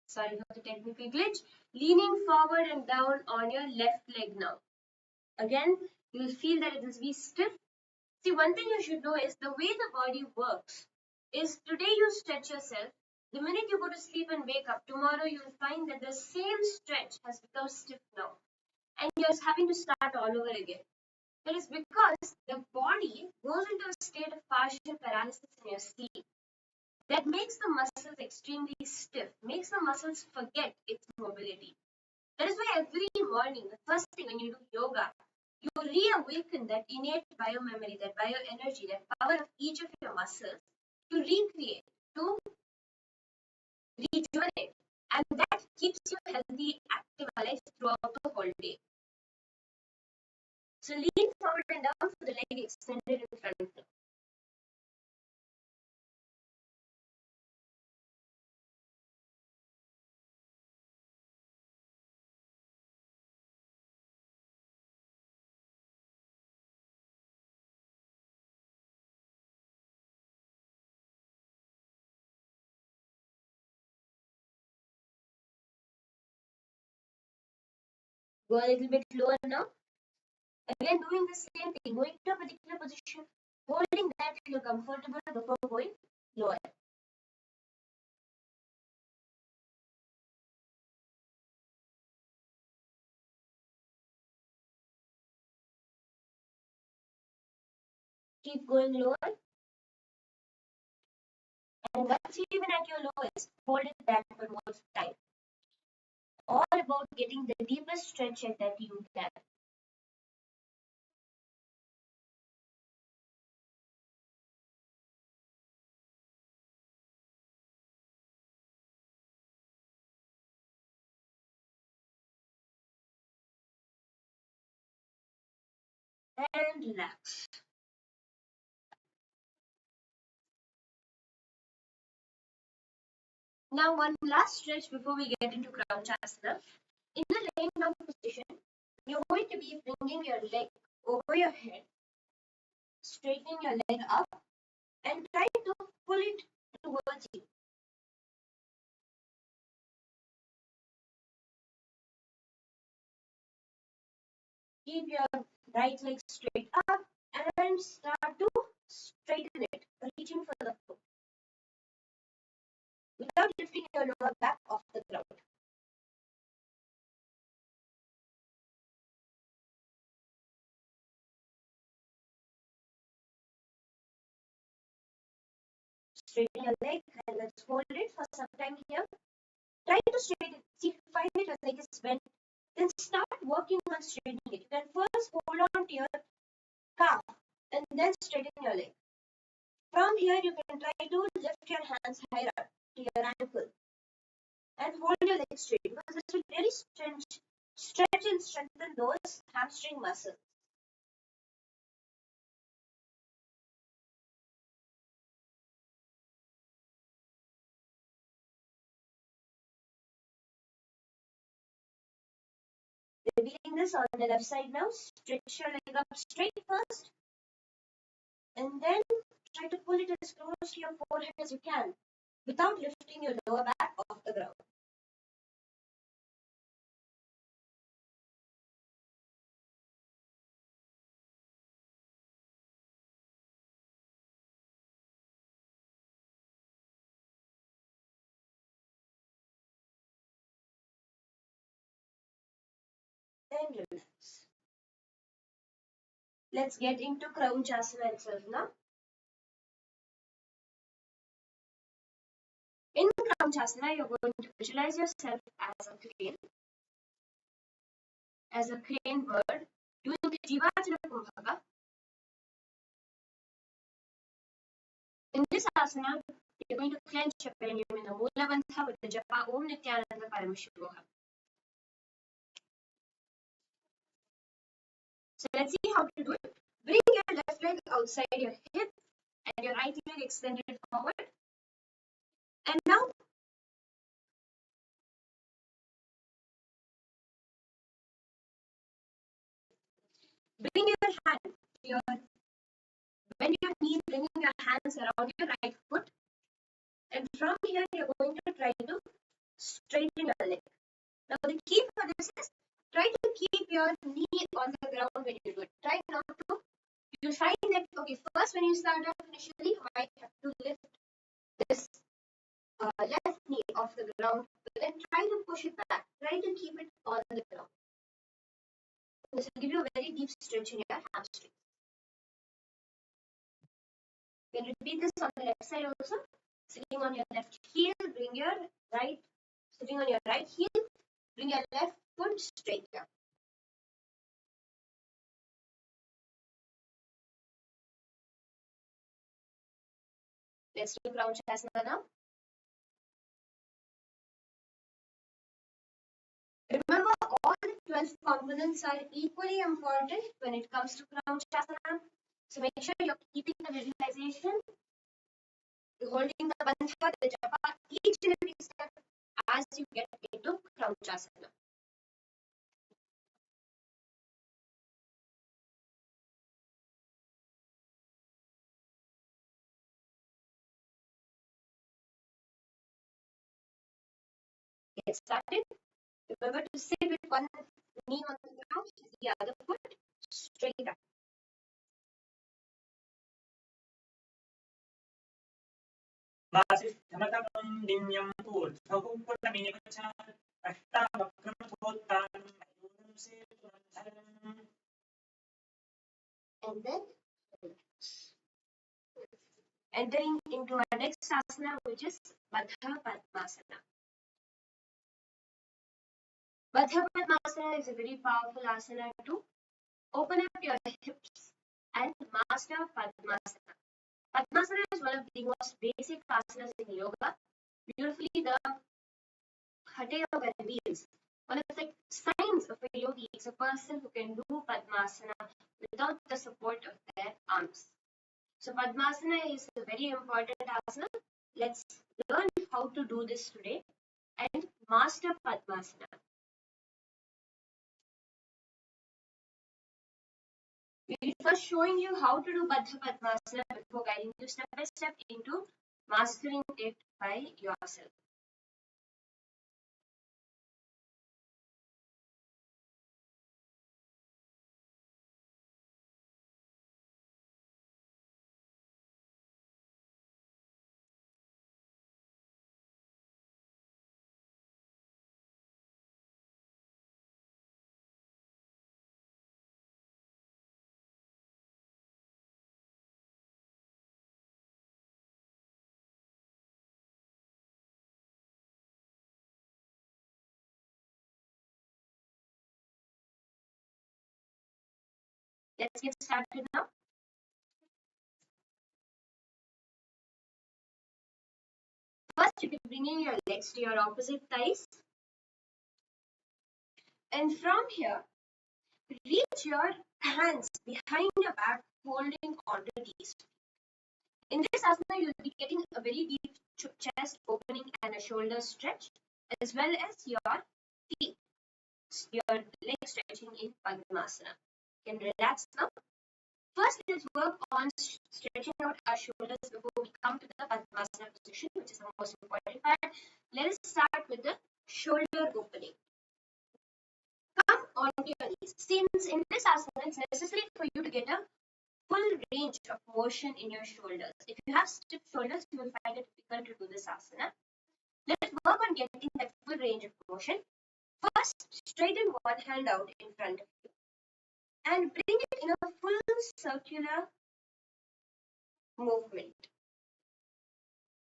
Sorry for the technical glitch. Leaning forward and down on your left leg now. Again, you will feel that it will be stiff. See, one thing you should know is the way the body works is today you stretch yourself. The minute you go to sleep and wake up, tomorrow you will find that the same stretch has become stiff now. And you're having to start all over again. That is because the body goes into a state of partial paralysis in your sleep that makes the muscles extremely stiff, makes the muscles forget its mobility. That is why every morning, the first thing when you do yoga, you reawaken that innate biomemory, that bioenergy, that power of each of your muscles to recreate, to rejuvenate. And that keeps you healthy, active, alive throughout the whole day. So lean forward and down for the leg extended in front of you. Go a little bit lower now. Again, doing the same thing, going to a particular position, holding that till you're comfortable before going lower. Keep going lower. And once you're even at your lowest, hold it that for more time. All about getting the deepest stretch that you can. And relax. Now, one last stretch before we get into Crouch Asana. In the laying down position, you're going to be bringing your leg over your head, straightening your leg up, and trying to pull it towards you. Keep your right leg straight up and start to straighten it, reaching for the foot without lifting your lower back off the ground. Straighten your leg and let's hold it for some time here. Try to straighten it. See, if you find it your leg is bent, then start working on straightening it. You can first hold on to your calf and then straighten your leg. From here, you can try to lift your hands higher up to your ankle and hold your leg straight because this will really stretch and strengthen those hamstring muscles. repeating this on the left side now. Stretch your leg up straight first. And then try to pull it as close to your forehead as you can without lifting your lower back off the ground. And relax. Let's get into Crouchasana itself now. In Crouchasana, you're going to visualize yourself as a crane bird, doing the Jivajana Kumbhaka. In this asana, you're going to clench your perineum in the Mula Bandha with the japa Om Nithyananda Paramashivam. So let's see how to do it. Bring your left leg outside your hip and your right leg extended forward. And now bring your hand to your bend your knee, bringing your hands around your right foot. And from here, you're going to try to straighten your leg. Now the key for this is try to keep your knee on the ground when you do it. Try not to. You find that, okay, first when you start off initially, you might have to lift this left knee off the ground, but then try to push it back. Try to keep it on the ground. This will give you a very deep stretch in your hamstring. You can repeat this on the left side also. Sitting on your left heel, bring your right, sitting on your right heel, bring your left foot straight here. Let's do Crouchasana now. Remember, all the 12 components are equally important when it comes to Crouchasana. So make sure you're keeping the visualization, holding the bandha, the japa, each and every step as you get into Crouchasana. Get started. Remember to sit with one knee on the ground, the other foot straight up. वासिष्ठमतमण्डिन्यं ऊर्ध्वपुण्डमेव च अष्टावक्रमथोत्तानं मयूरं सेतुमन्थरम्. And then entering into our next asana, which is Baddha Padmasana. Baddha Padmasana is a very powerful asana to open up your hips and master Padmasana. Padmasana is one of the most basic asanas in yoga. Beautifully, the Hatha Yoga reveals one of the signs of a yogi is a person who can do Padmasana without the support of their arms. So Padmasana is a very important asana. Let's learn how to do this today and master Padmasana. We'll be first showing you how to do Baddha Padmasana before guiding you step by step into mastering it by yourself. Let's get started now. First, you can bring in your legs to your opposite thighs. And from here, reach your hands behind your back, holding onto these. In this asana, you'll be getting a very deep chest opening and a shoulder stretch, as well as your feet. your leg stretching in Padmasana. You can relax now. First, let's work on stretching out our shoulders before we come to the Padmasana position, which is the most important part. Let us start with the shoulder opening. Come onto your knees. Since in this asana, it's necessary for you to get a full range of motion in your shoulders. If you have stiff shoulders, you will find it difficult to do this asana. Let's work on getting that full range of motion. First, straighten one hand out in front of you and bring it in a full circular movement.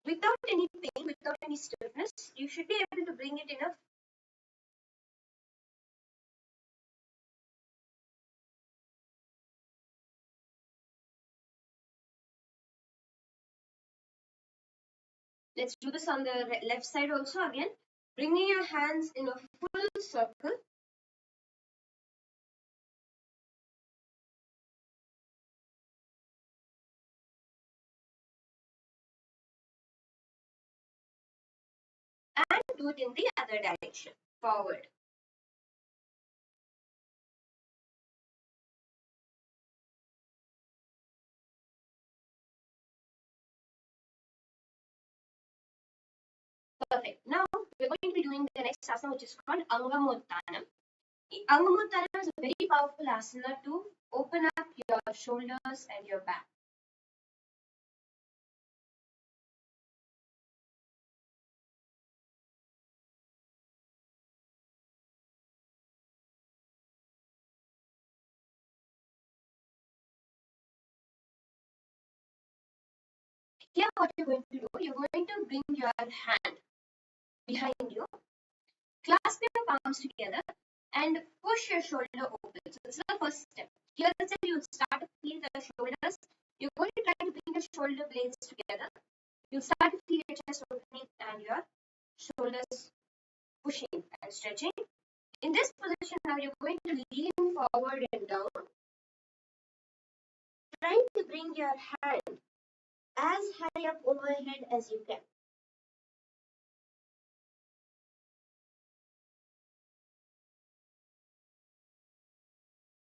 Without any pain, without any stiffness, you should be able to bring it in a Let's do this on the left side also again. Bringing your hands in a full circle. And do it in the other direction, forward. Perfect. Now we're going to be doing the next asana, which is called Angamottanam. Angamottanam is a very powerful asana to open up your shoulders and your back. Here what you're going to do, you're going to bring your hand behind you, clasp your palms together and push your shoulder open. So this is the first step. Here let's say you start to feel the shoulders. You're going to try to bring your shoulder blades together. You'll start to feel your chest opening and your shoulders pushing and stretching. In this position now you're going to lean forward and down, trying to bring your hand as high up overhead as you can.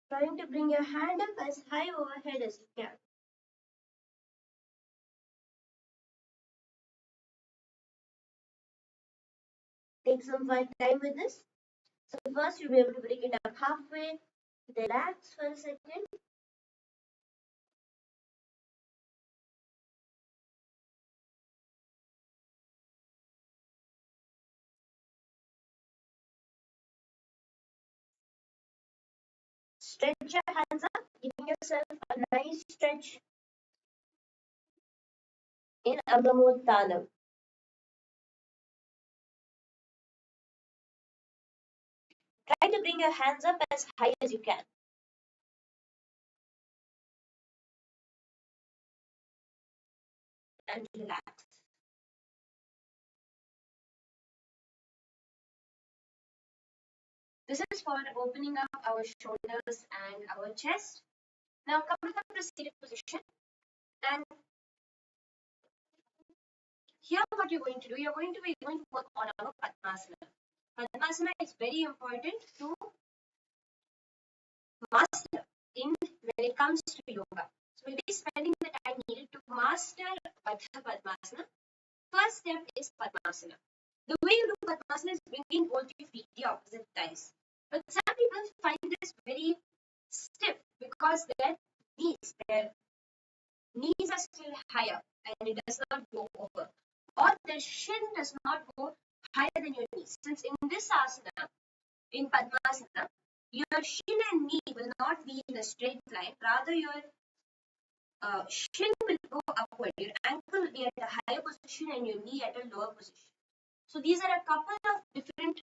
Trying to bring your hand up as high overhead as you can. Take some time with this. So first you'll be able to bring it up halfway, relax for a second. Stretch your hands up, giving yourself a nice stretch in Angamottanam. Try to bring your hands up as high as you can. And relax. This is for opening up our shoulders and our chest. Now come to the seated position. And here what you're going to do, you're going to work on our Padmasana. Padmasana is very important to master when it comes to yoga. So we'll be spending the time needed to master Padmasana. First step is Padmasana. The way you do Padmasana is bringing both your feet the opposite thighs. But some people find this very stiff because their knees are still higher and it does not go over. Or their shin does not go higher than your knees. Since in this asana, in Padmasana, your shin and knee will not be in a straight line. Rather, your shin will go upward. Your ankle will be at a higher position and your knee at a lower position. So these are a couple of different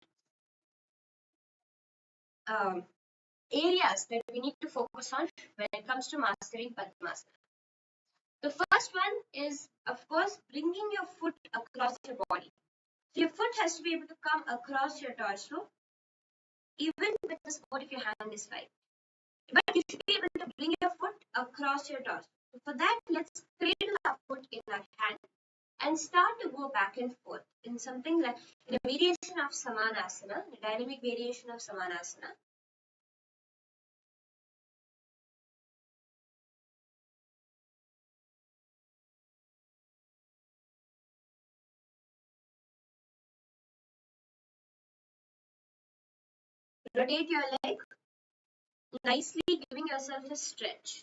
areas that we need to focus on when it comes to mastering Padmasana. The first one is, of course, bringing your foot across your body. So your foot has to be able to come across your torso, even with the support if your hand is tight. But you should be able to bring your foot across your torso. So for that, let's cradle our foot in our hand and start to go back and forth. in something like in a variation of Samanasana, the dynamic variation of Samanasana. Rotate your leg nicely, giving yourself a stretch.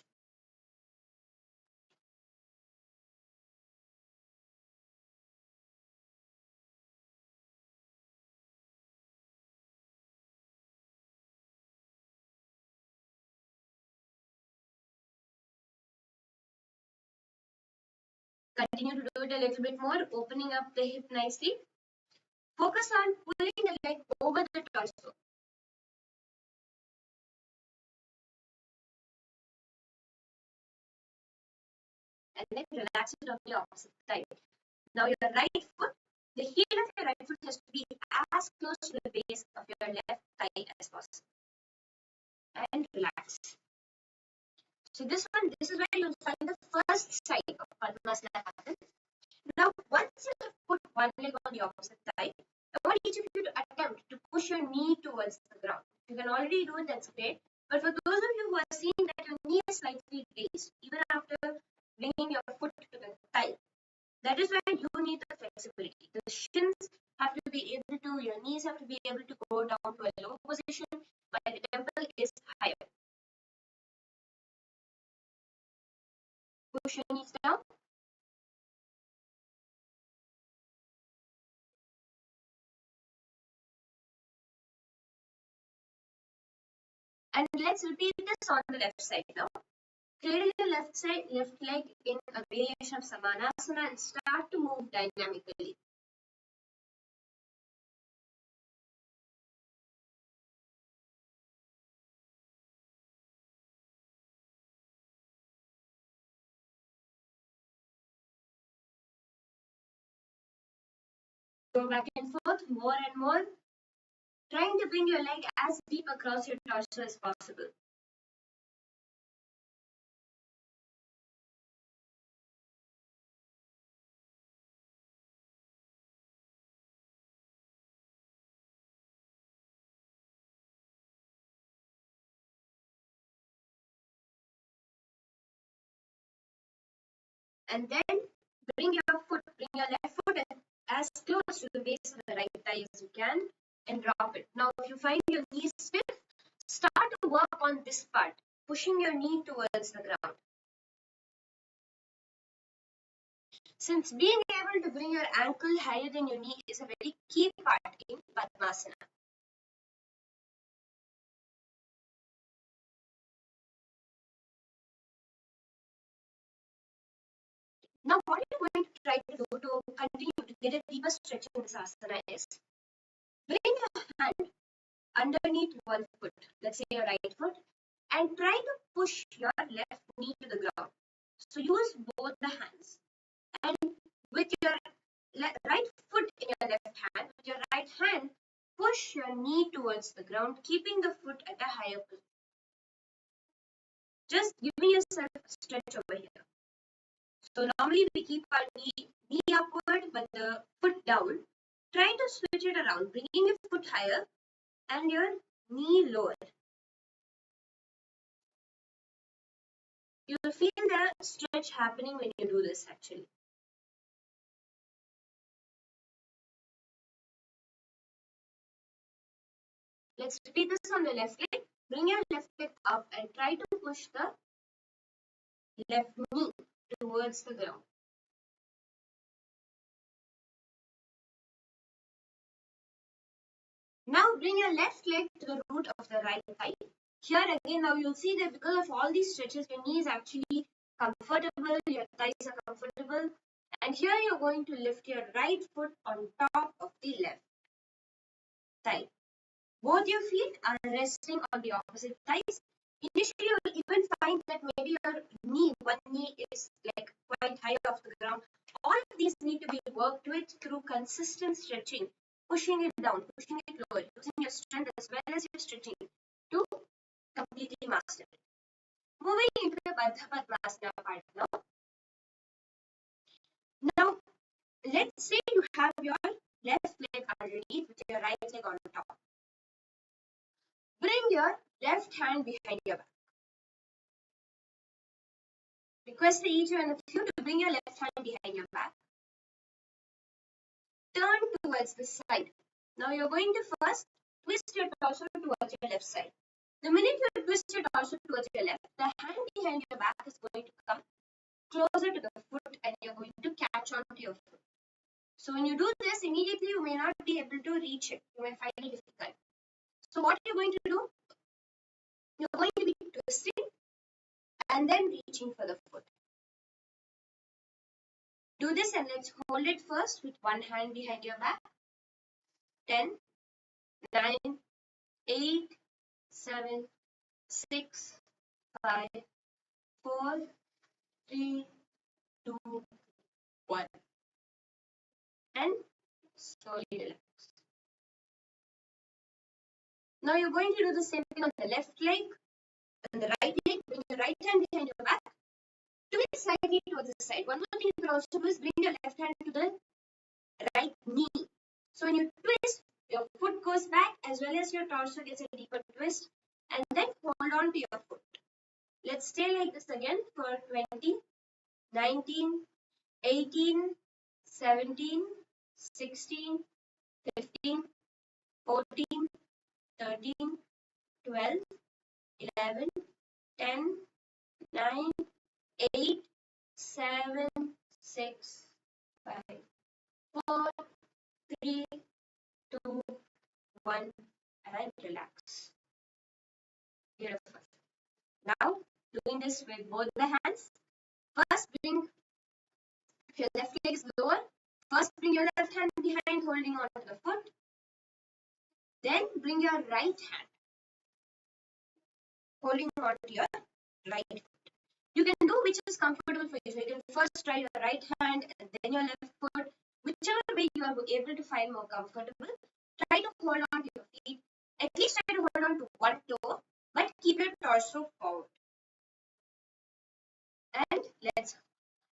Continue to do it a little bit more, opening up the hip nicely. Focus on pulling the leg over the torso. And then relax it on the opposite side. Now your right foot, the heel of your right foot has to be as close to the base of your left thigh as possible. And relax. So this is where you'll find the first side of Padmasana happen. Now once you have put one leg on the opposite side, I want each of you to attempt to push your knee towards the ground. You can already do it, that's great. But for those of you who are seeing that your knee is slightly raised, even after bringing your foot to the thigh, that is why you need the flexibility. The shins have to be able to, your knees have to be able to go down to a low position, but the temple is higher. Push your knees down. And let's repeat this on the left side now. Cradle your left leg in a variation of Samanasana and start to move dynamically. Go back and forth more and more, trying to bring your leg as deep across your torso as possible. And then bring your left foot as close to the base of the right thigh as you can and drop it. Now, if you find your knees stiff, start to work on this part, pushing your knee towards the ground. Since being able to bring your ankle higher than your knee is a very key part in Padmasana. Now, what you're going to try to do to continue to get a deeper stretch in this asana is bring your hand underneath one foot, let's say your right foot, and try to push your left knee to the ground. So use both the hands. And with your right foot in your left hand, with your right hand, push your knee towards the ground, keeping the foot at a higher position. Just giving yourself a stretch over here. So normally we keep our knee upward but the foot down. Try to switch it around, bringing your foot higher and your knee lower. You will feel the stretch happening when you do this actually. Let's repeat this on the left leg. Bring your left leg up and try to push the left knee towards the ground. Now bring your left leg to the root of the right thigh. Here again, now you'll see that because of all these stretches, your knee is actually comfortable, your thighs are comfortable. And here you're going to lift your right foot on top of the left thigh. Both your feet are resting on the opposite thighs. Initially, you will even find that maybe your one knee is like quite high off the ground. All of these need to be worked with through consistent stretching, pushing it down, pushing it lower, using your strength as well as your stretching to completely master it. Moving into the Baddha Padmasana part now. Now, let's say you have your left leg underneath with your right leg on top. Bring your left hand behind your back. Request each one of you to bring your left hand behind your back. Turn towards the side. Now you're going to first twist your torso towards your left side. The minute you twist your torso towards your left, the hand behind your back is going to come closer to the foot and you're going to catch onto your foot. So when you do this, immediately you may not be able to reach it. You may find it difficult. So what you're going to do, you're going to be twisting and then reaching for the foot. Do this and let's hold it first with one hand behind your back. 10, 9, 8, 7, 6, 5, 4, 3, 2, 1. And slowly relax. Now you're going to do the same thing on the left leg and the right leg. Bring your right hand behind your back. Twist slightly towards the side. One more thing you can also do is bring your left hand to the right knee. So when you twist, your foot goes back as well as your torso gets a deeper twist and then hold on to your foot. Let's stay like this again for 20, 19, 18, 17, 16, 15, 14, 13, 12, 11, 10, 9, 8, 7, 6, 5, 4, 3, 2, 1, and relax. Beautiful. Now, doing this with both the hands. First, bring, if your left leg is lower, first bring your left hand behind, holding on to the foot. Then bring your right hand, holding on to your right foot. You can do which is comfortable for you. So you can first try your right hand and then your left foot. Whichever way you are able to find more comfortable, try to hold on to your feet. At least try to hold on to one toe, but keep your torso forward. And let's,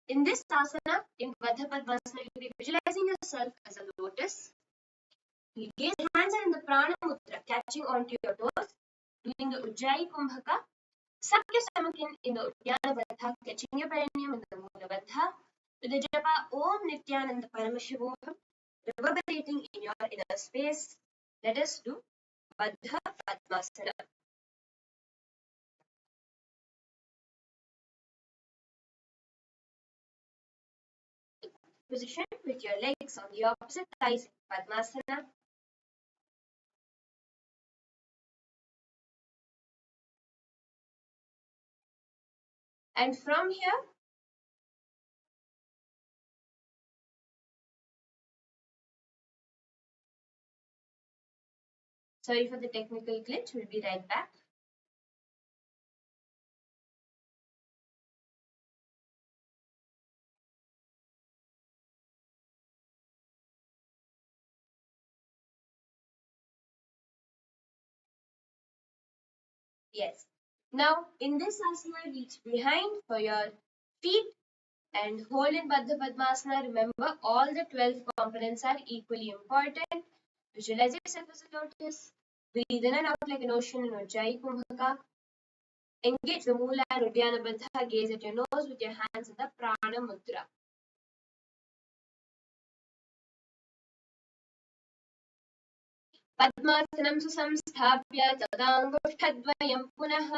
in this asana, in Baddha Padmasana, you'll be visualizing yourself as a lotus. You gaze hands are in the prana mudra, catching onto your toes, doing the Ujjayi Kumbhaka. Sakya Samakin in the Uddiyana Baddha, catching your perineum in the Mula Baddha. With the japa Om Nithyananda Paramashivam, reverberating in your inner space. Let us do Baddha Padmasana. Position with your legs on the opposite thighs in Padmasana. And from here, sorry for the technical glitch, we'll be right back. Yes. Now, in this asana, reach behind for your feet and hold in Baddha Padmasana. Remember, all the 12 components are equally important. Visualize yourself as a lotus. Breathe in and out like an ocean in Ujjayi Kumbhaka. Engage the Mula and Uddiyana Baddha. Gaze at your nose with your hands in the Prana Mudra. पद्मासनं सुसंस्थाप्य तदाङ्गुष्ठद्वयं पुनः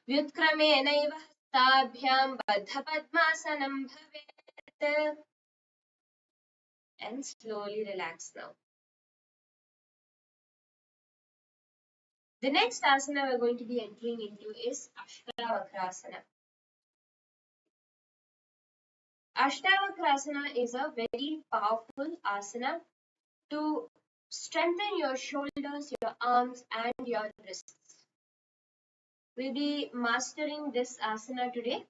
व्युत्क्रमेणैव हस्ताभ्यां बद्धपद्मासनं भवेत्. And slowly relax now. The next asana we're going to be entering into is Ashtavakrasana. Ashtavakrasana is a very powerful asana to strengthen your shoulders, your arms, and your wrists. We'll be mastering this asana today.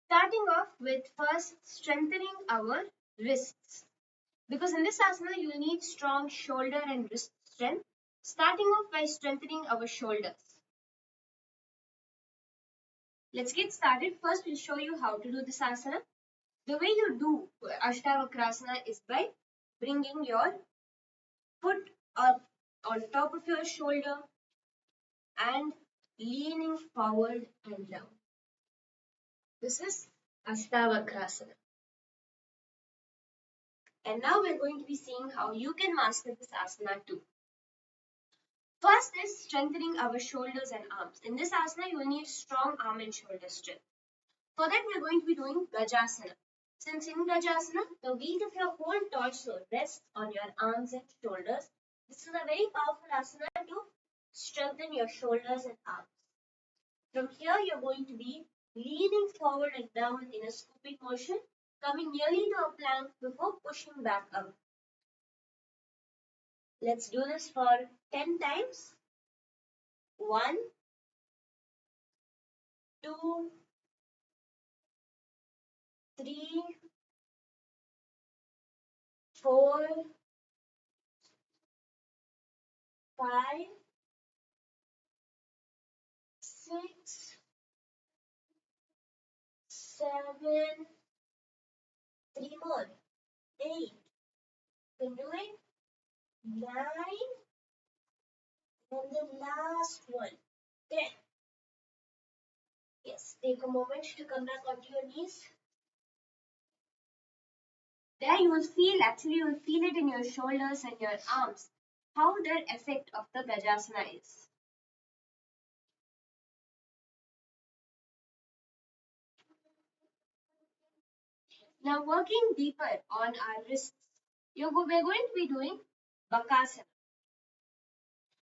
Starting off with first strengthening our wrists. Because in this asana, you will need strong shoulder and wrist strength. Starting off by strengthening our shoulders. Let's get started. First, we'll show you how to do this asana. The way you do Ashtavakrasana is by bringing your foot up on top of your shoulder and leaning forward and down. This is Ashtavakrasana. And now we're going to be seeing how you can master this asana too. First is strengthening our shoulders and arms. In this asana, you will need strong arm and shoulder strength. For that, we're going to be doing Gajasana. Since in Gajasana, the weight of your whole torso rests on your arms and shoulders, this is a very powerful asana to strengthen your shoulders and arms. From here, you're going to be leaning forward and down in a scooping motion, coming nearly to a plank before pushing back up. Let's do this for 10 times. 1, 2, 3, 4, 5, 6, 7, 3 more, 8, can do it, 9, and the last one, 10. Yes, take a moment to come back onto your knees. There you will feel it in your shoulders and your arms, how the effect of the Gajasana is. Now working deeper on our wrists, we're going to be doing Bakasana.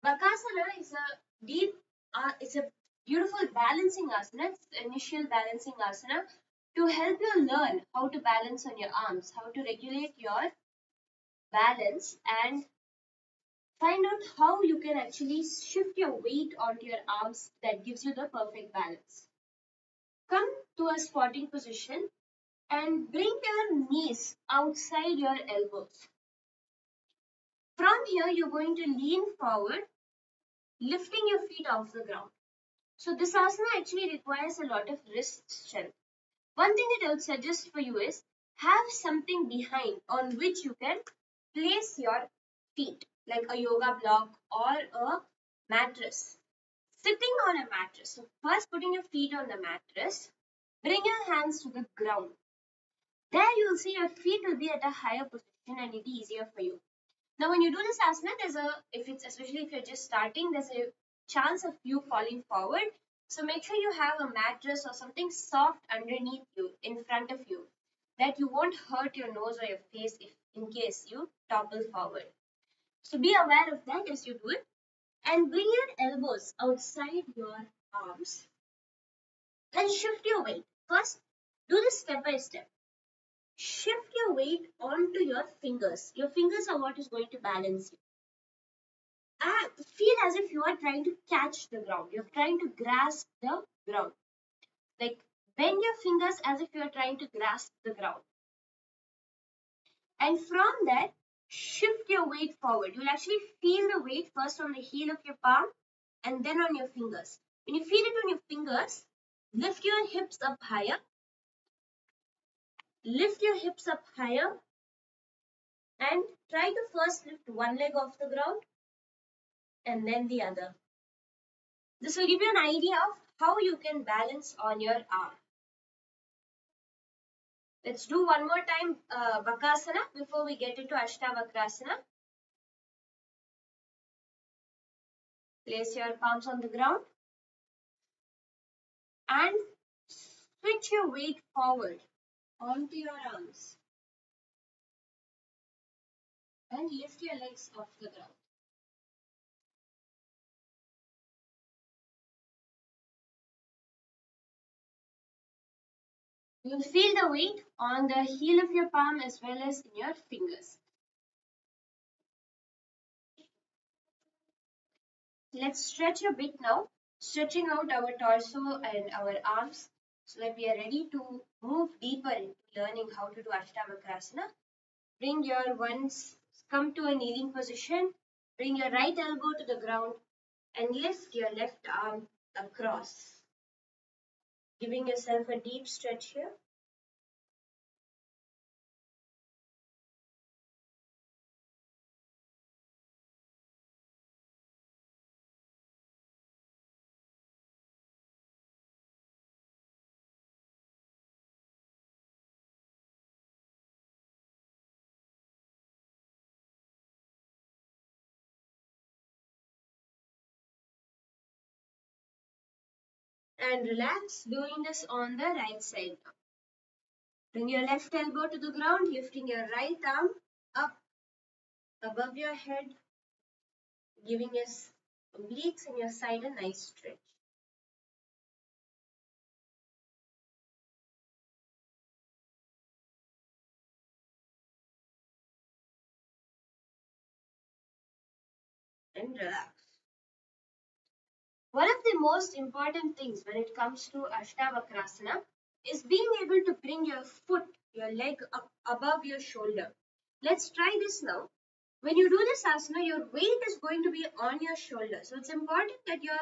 Bakasana is a it's a beautiful balancing asana. It's the initial balancing asana to help you learn how to balance on your arms, how to regulate your balance and find out how you can actually shift your weight onto your arms that gives you the perfect balance. Come to a squatting position and bring your knees outside your elbows. From here, you're going to lean forward, lifting your feet off the ground. So this asana actually requires a lot of wrist strength. One thing that I would suggest for you is have something behind on which you can place your feet, like a yoga block or a mattress. Sitting on a mattress. So first putting your feet on the mattress, bring your hands to the ground. There you will see your feet will be at a higher position and it'll be easier for you. Now when you do this asana, especially if you're just starting, there's a chance of you falling forward. So make sure you have a mattress or something soft underneath you, in front of you, that you won't hurt your nose or your face if in case you topple forward. So be aware of that as you do it. And bring your elbows outside your arms and shift your weight. First, do this step by step. Shift your weight onto your fingers. Your fingers are what is going to balance you. Feel as if you are trying to catch the ground. You're trying to grasp the ground. Like bend your fingers as if you are trying to grasp the ground. And from that, shift your weight forward. You'll actually feel the weight first on the heel of your palm and then on your fingers. When you feel it on your fingers, lift your hips up higher. Lift your hips up higher and try to first lift one leg off the ground and then the other. This will give you an idea of how you can balance on your arm. Let's do one more time Bakasana before we get into Ashtavakrasana. Place your palms on the ground and switch your weight forward onto your arms and lift your legs off the ground. You'll feel the weight on the heel of your palm as well as in your fingers. Let's stretch a bit now, stretching out our torso and our arms. So that we are ready to move deeper into learning how to do Ashtavakrasana. Come to a kneeling position, bring your right elbow to the ground and lift your left arm across, giving yourself a deep stretch here. And relax, doing this on the right side now. Bring your left elbow to the ground, lifting your right arm up above your head, giving your obliques and your side a nice stretch. And relax. One of the most important things when it comes to Ashtavakrasana is being able to bring your foot, your leg up above your shoulder. Let's try this now. When you do this asana, your weight is going to be on your shoulder. So it's important that your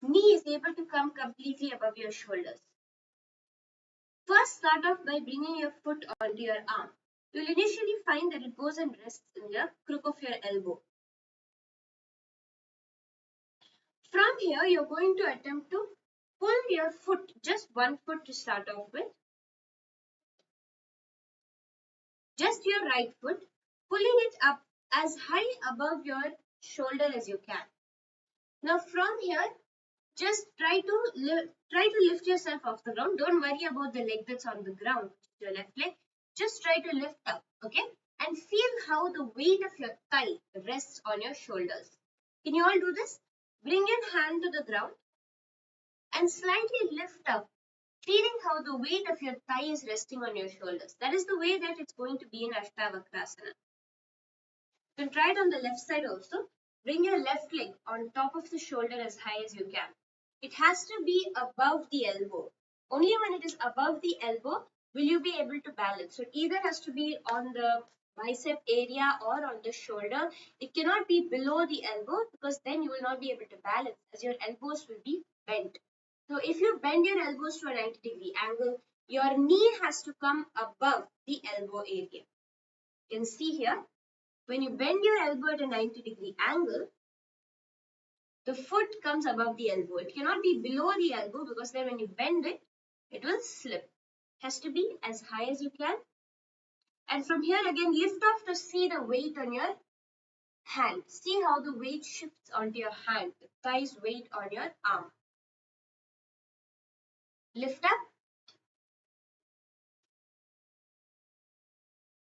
knee is able to come completely above your shoulders. First, start off by bringing your foot onto your arm. You'll initially find that it goes and rests in the crook of your elbow. From here, you're going to attempt to pull your foot, just one foot to start off with. Just your right foot, pulling it up as high above your shoulder as you can. Now from here, just try to lift yourself off the ground. Don't worry about the leg that's on the ground, your left leg. Just try to lift up, okay? And feel how the weight of your thigh rests on your shoulders. Can you all do this? Bring your hand to the ground and slightly lift up, feeling how the weight of your thigh is resting on your shoulders. That is the way that it's going to be in Ashtavakrasana. You can try it on the left side also. Bring your left leg on top of the shoulder as high as you can. It has to be above the elbow. Only when it is above the elbow will you be able to balance. So it either has to be on the bicep area or on the shoulder. It cannot be below the elbow because then you will not be able to balance as your elbows will be bent. So if you bend your elbows to a 90-degree angle, your knee has to come above the elbow area. You can see here, when you bend your elbow at a 90-degree angle, the foot comes above the elbow. It cannot be below the elbow because then when you bend it, it will slip. It has to be as high as you can. And from here again, lift off to see the weight on your hand. See how the weight shifts onto your hand, the thigh's weight on your arm. Lift up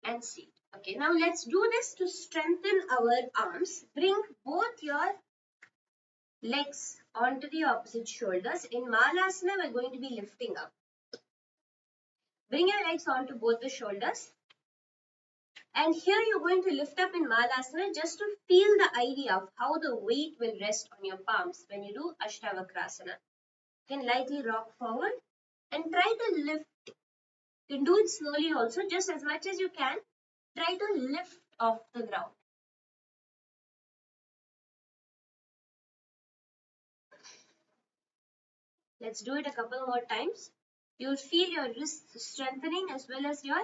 and see. Okay, now let's do this to strengthen our arms. Bring both your legs onto the opposite shoulders. In Malasana, we're going to be lifting up. Bring your legs onto both the shoulders. And here you're going to lift up in Malasana just to feel the idea of how the weight will rest on your palms when you do Ashtavakrasana. You can lightly rock forward and try to lift. You can do it slowly also, just as much as you can. Try to lift off the ground. Let's do it a couple more times. You'll feel your wrists strengthening as well as your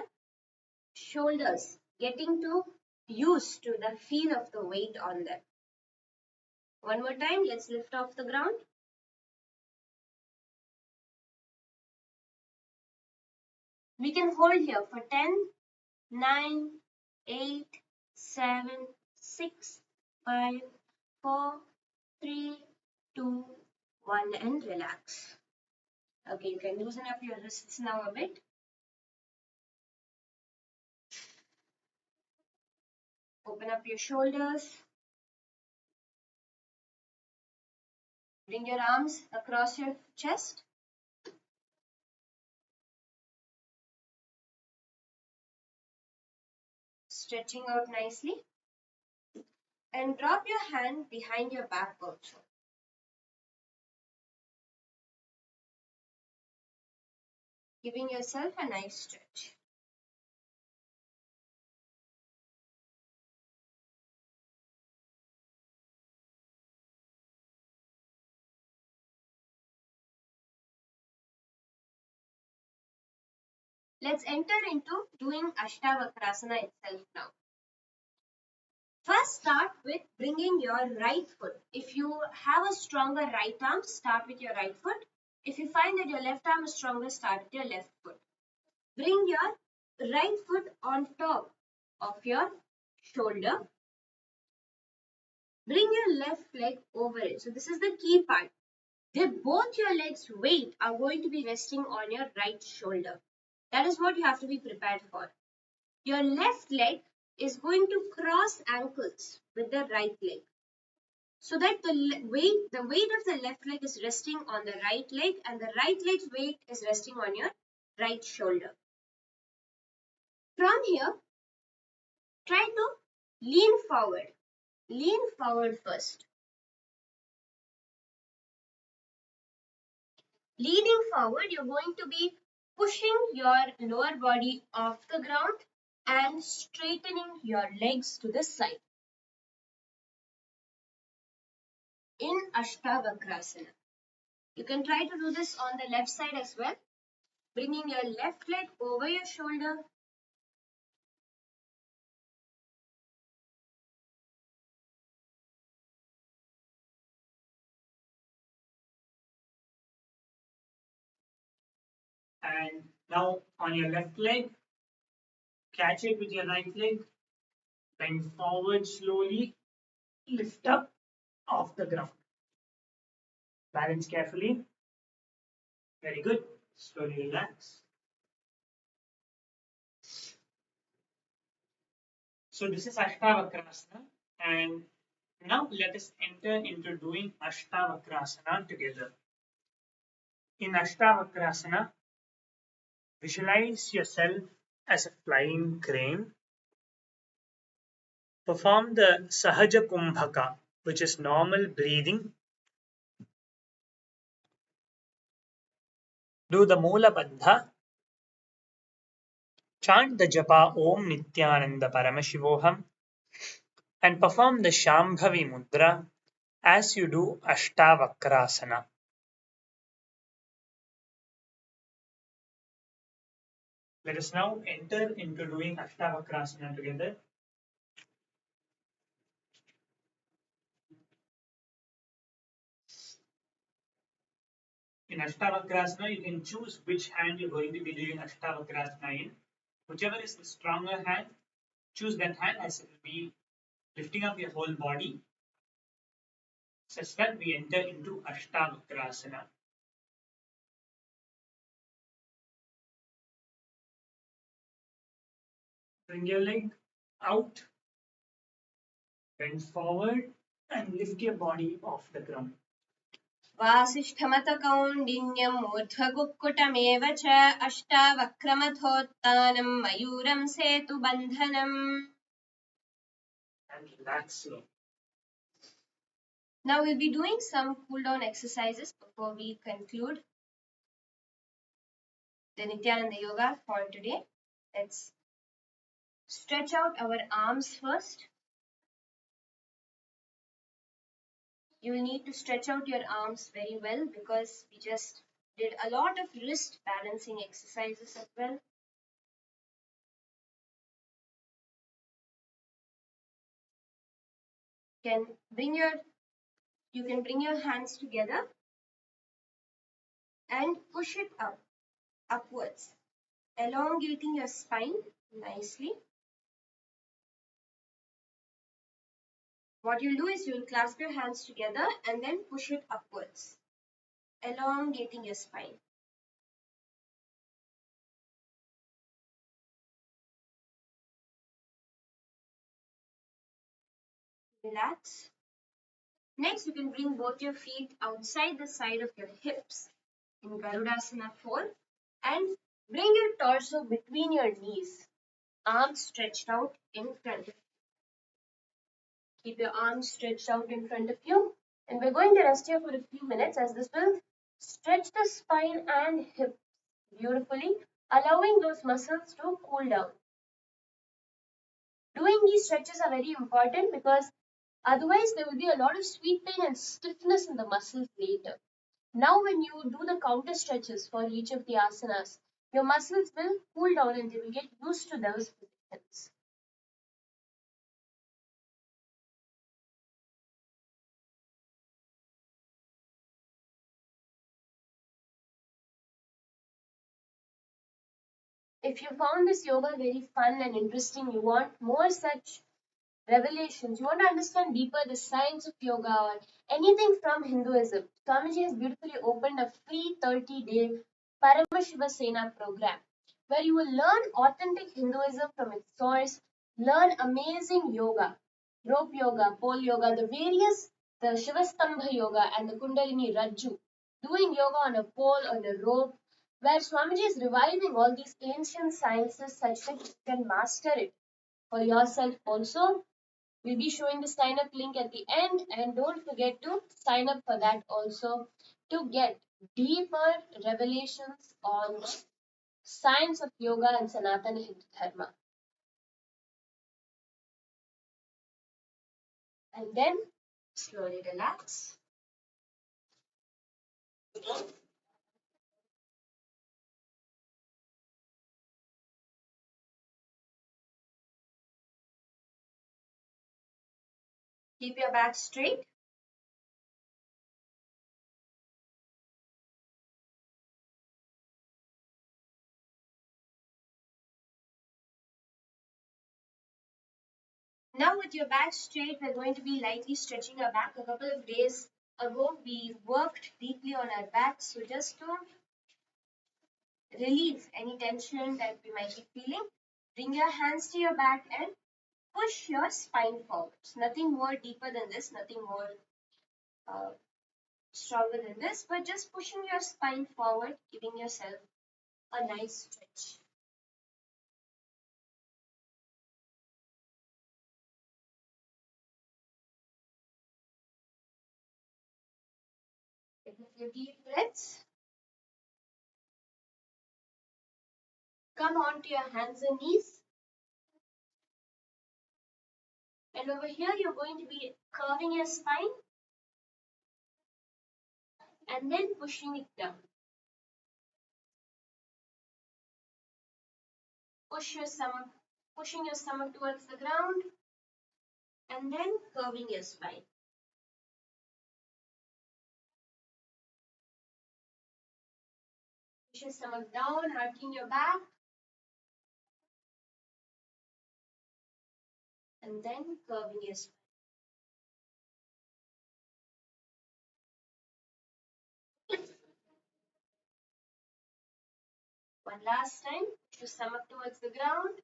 shoulders getting used to the feel of the weight on them. One more time, let's lift off the ground. We can hold here for 10, 9, 8, 7, 6, 5, 4, 3, 2, 1 and relax. Okay, you can loosen up your wrists now a bit. Open up your shoulders. Bring your arms across your chest. Stretching out nicely. And drop your hand behind your back also. giving yourself a nice stretch. Let's enter into doing Ashtavakrasana itself now. First, start with bringing your right foot. If you have a stronger right arm, start with your right foot. If you find that your left arm is stronger, start with your left foot. Bring your right foot on top of your shoulder. Bring your left leg over it. So this is the key part. Both your legs' weight are going to be resting on your right shoulder. That is what you have to be prepared for. Your left leg is going to cross ankles with the right leg, so that the weight of the left leg is resting on the right leg and the right leg's weight is resting on your right shoulder. From here, try to lean forward. Lean forward first. Leaning forward, you're going to be pushing your lower body off the ground and straightening your legs to the side in Ashtavakrasana. You can try to do this on the left side as well, bringing your left leg over your shoulder. And now on your left leg, catch it with your right leg, bend forward slowly, lift up off the ground. Balance carefully. Very good. Slowly relax. So this is Ashtavakrasana, and now let us enter into doing Ashtavakrasana together. In Ashtavakrasana, visualize yourself as a flying crane. Perform the Sahaja Kumbhaka, which is normal breathing. Do the Moola Bandha. Chant the Japa Om Nithyananda Paramashivam and perform the Shambhavi Mudra as you do Ashtavakrasana. Let us now enter into doing Ashtavakrasana together. In Ashtavakrasana, you can choose which hand you're going to be doing Ashtavakrasana in. Whichever is the stronger hand, choose that hand, as it will be lifting up your whole body, such that we enter into Ashtavakrasana. Bring your leg out, bend forward, and lift your body off the ground. वासिष्ठमतकौण्डिन्यम् ऊर्ध्वकुक्कुटमेव च अष्टावक्रमथोत्तानम् मयूरं सेतुबन्धनम्. And relax slow. Now we'll be doing some cool down exercises before we conclude the Nithyananda Yoga for today. Let's stretch out our arms first. You will need to stretch out your arms very well because we just did a lot of wrist balancing exercises as well. You can bring your hands together and push it upwards, elongating your spine nicely. What you'll do is you'll clasp your hands together and then push it upwards, elongating your spine. Relax. Next, you can bring both your feet outside the side of your hips in Garudasana 4 and bring your torso between your knees, arms stretched out in front of you. Keep your arms stretched out in front of you, and we're going to rest here for a few minutes as this will stretch the spine and hips beautifully, allowing those muscles to cool down. Doing these stretches are very important because otherwise there will be a lot of sweet pain and stiffness in the muscles later. Now, when you do the counter stretches for each of the asanas, your muscles will cool down and they will get used to those positions. If you found this yoga very fun and interesting, you want more such revelations, you want to understand deeper the science of yoga or anything from Hinduism, Swamiji has beautifully opened a free 30-day Paramashiva Sena program where you will learn authentic Hinduism from its source, learn amazing yoga, rope yoga, pole yoga, the Shivastambha yoga and the Kundalini Rajju, doing yoga on a pole, on a rope, where Swamiji is reviving all these ancient sciences such that you can master it for yourself also. We'll be showing the sign up link at the end, and don't forget to sign up for that also to get deeper revelations on the science of yoga and Sanatana Hindu Dharma. And then slowly relax. Keep your back straight. Now, with your back straight, we're going to be lightly stretching our back. A couple of days ago, we worked deeply on our back, so just to relieve any tension that we might be feeling, bring your hands to your back and push your spine forwards. Nothing more deeper than this, nothing more uh, stronger than this, but just pushing your spine forward, giving yourself a nice stretch. Take a few deep breaths. Come onto your hands and knees. And over here, you're going to be curving your spine and then pushing it down. Pushing your stomach towards the ground and then curving your spine. Push your stomach down, arching your back, and then curving your spine. One last time, push your stomach towards the ground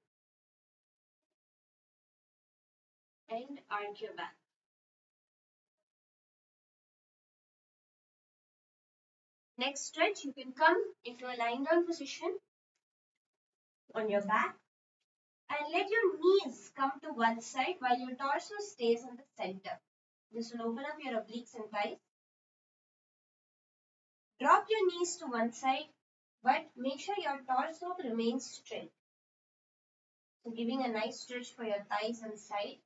and arch your back. Next stretch, you can come into a lying down position on your back and let your knees come to one side while your torso stays in the center. This will open up your obliques and thighs. Drop your knees to one side, but make sure your torso remains straight. So giving a nice stretch for your thighs and side.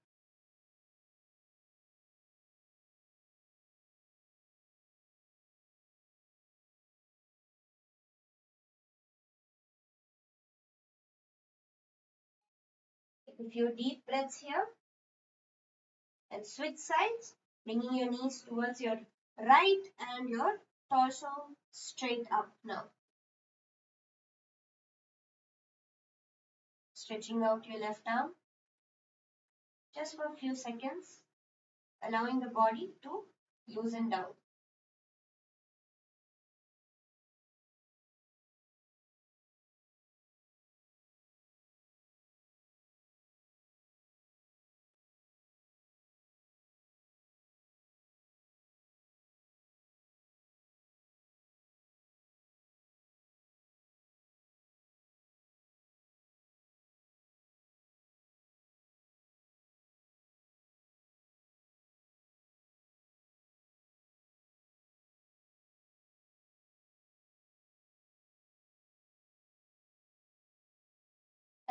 Take a few deep breaths here and switch sides, bringing your knees towards your right and your torso straight up now. Stretching out your left arm just for a few seconds, allowing the body to loosen down.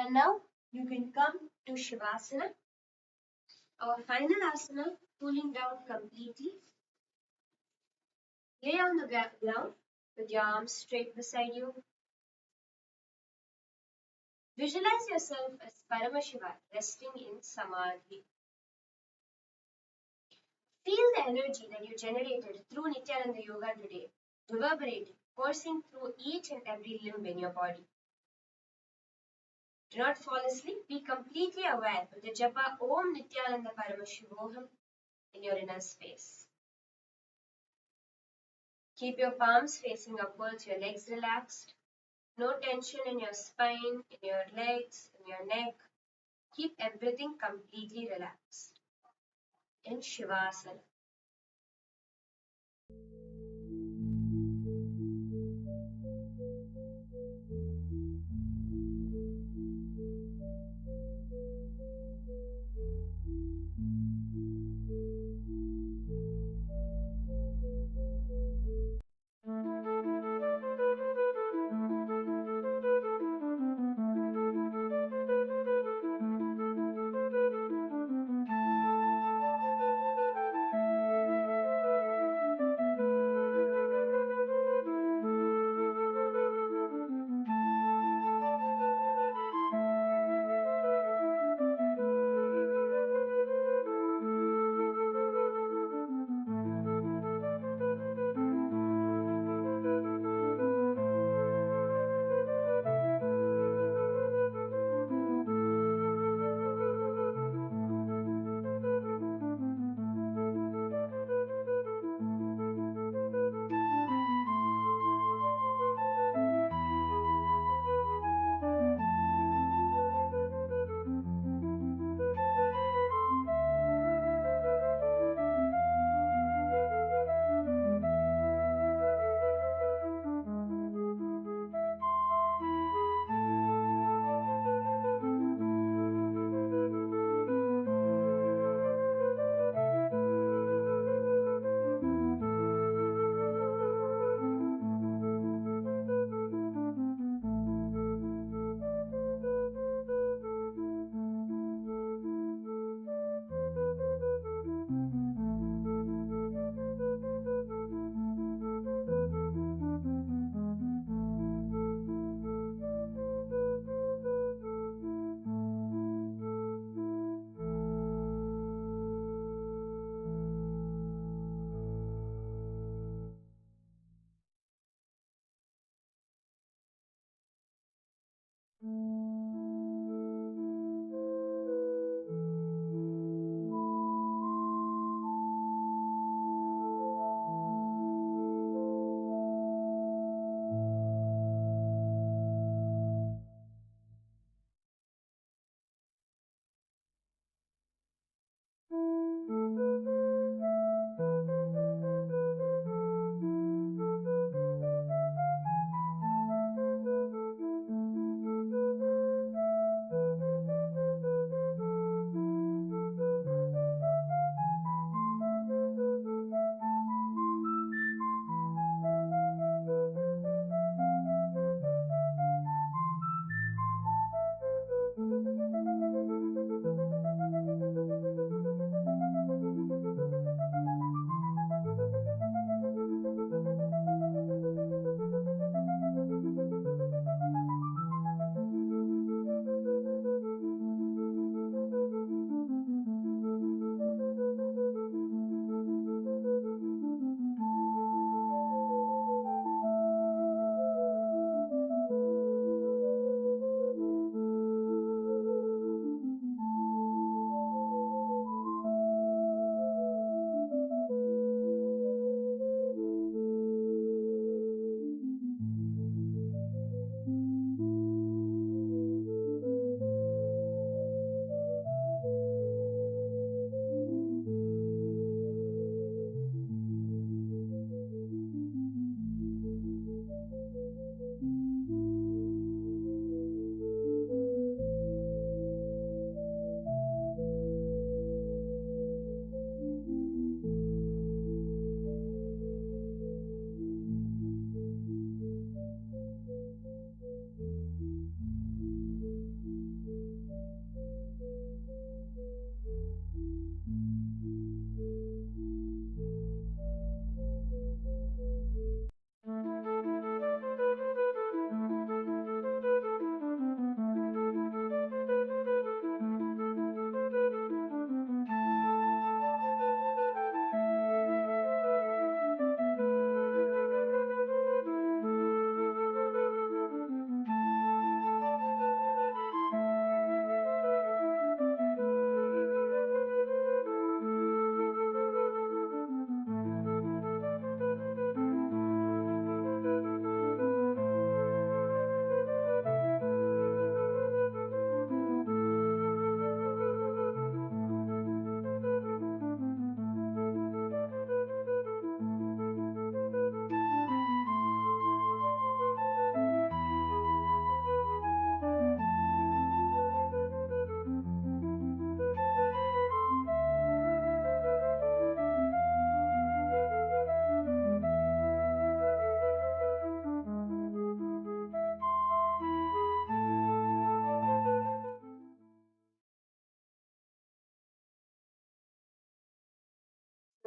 And now you can come to Shavasana, our final asana, cooling down completely. Lay on the ground with your arms straight beside you. Visualize yourself as Paramashiva resting in Samadhi. Feel the energy that you generated through Nithyananda Yoga today, reverberating, coursing through each and every limb in your body. Do not fall asleep. Be completely aware with the japa Om Nithyananda Paramashivoham in your inner space. Keep your palms facing upwards, your legs relaxed. No tension in your spine, in your legs, in your neck. Keep everything completely relaxed. In Shavasana.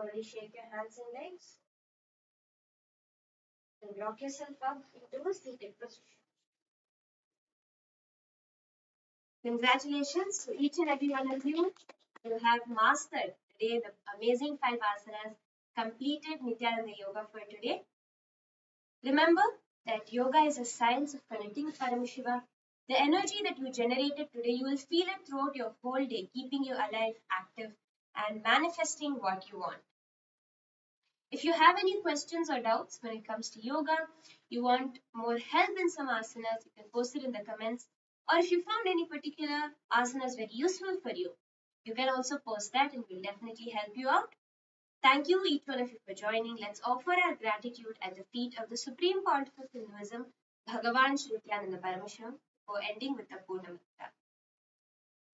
Slowly shake your hands and legs. And rock yourself up into a seated position. Congratulations to each and every one of you. You have mastered today the amazing 5 asanas, completed Nithyananda Yoga for today. Remember that yoga is a science of connecting with Paramashiva. The energy that you generated today, you will feel it throughout your whole day, keeping you alive, active, and manifesting what you want. If you have any questions or doubts when it comes to yoga, you want more help in some asanas, you can post it in the comments. Or if you found any particular asanas very useful for you, you can also post that and we'll definitely help you out. Thank you, each one of you, for joining. Let's offer our gratitude at the feet of the Supreme Pontiff of Hinduism, Bhagavan Sri Nithyananda Paramashivam, for ending with the Purna Mantra.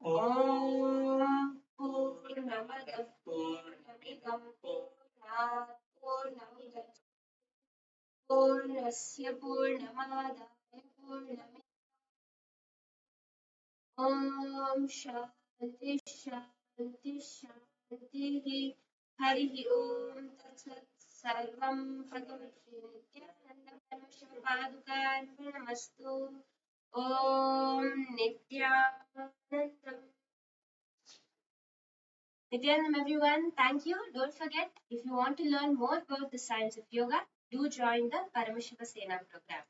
Om Purnamada Purnamidam Purnat Purnamidam Purnasya Purnamadaya Purnamidam Om Shanti Shanti Shanti Hari Om Tatsat Sarvam Bhagavan Sri Nithyananda Paramashiva Padukan Purnamastu Om Nithyanandam. Nithyanandam, everyone, thank you. Don't forget, if you want to learn more about the science of yoga, do join the Paramashiva Sena program.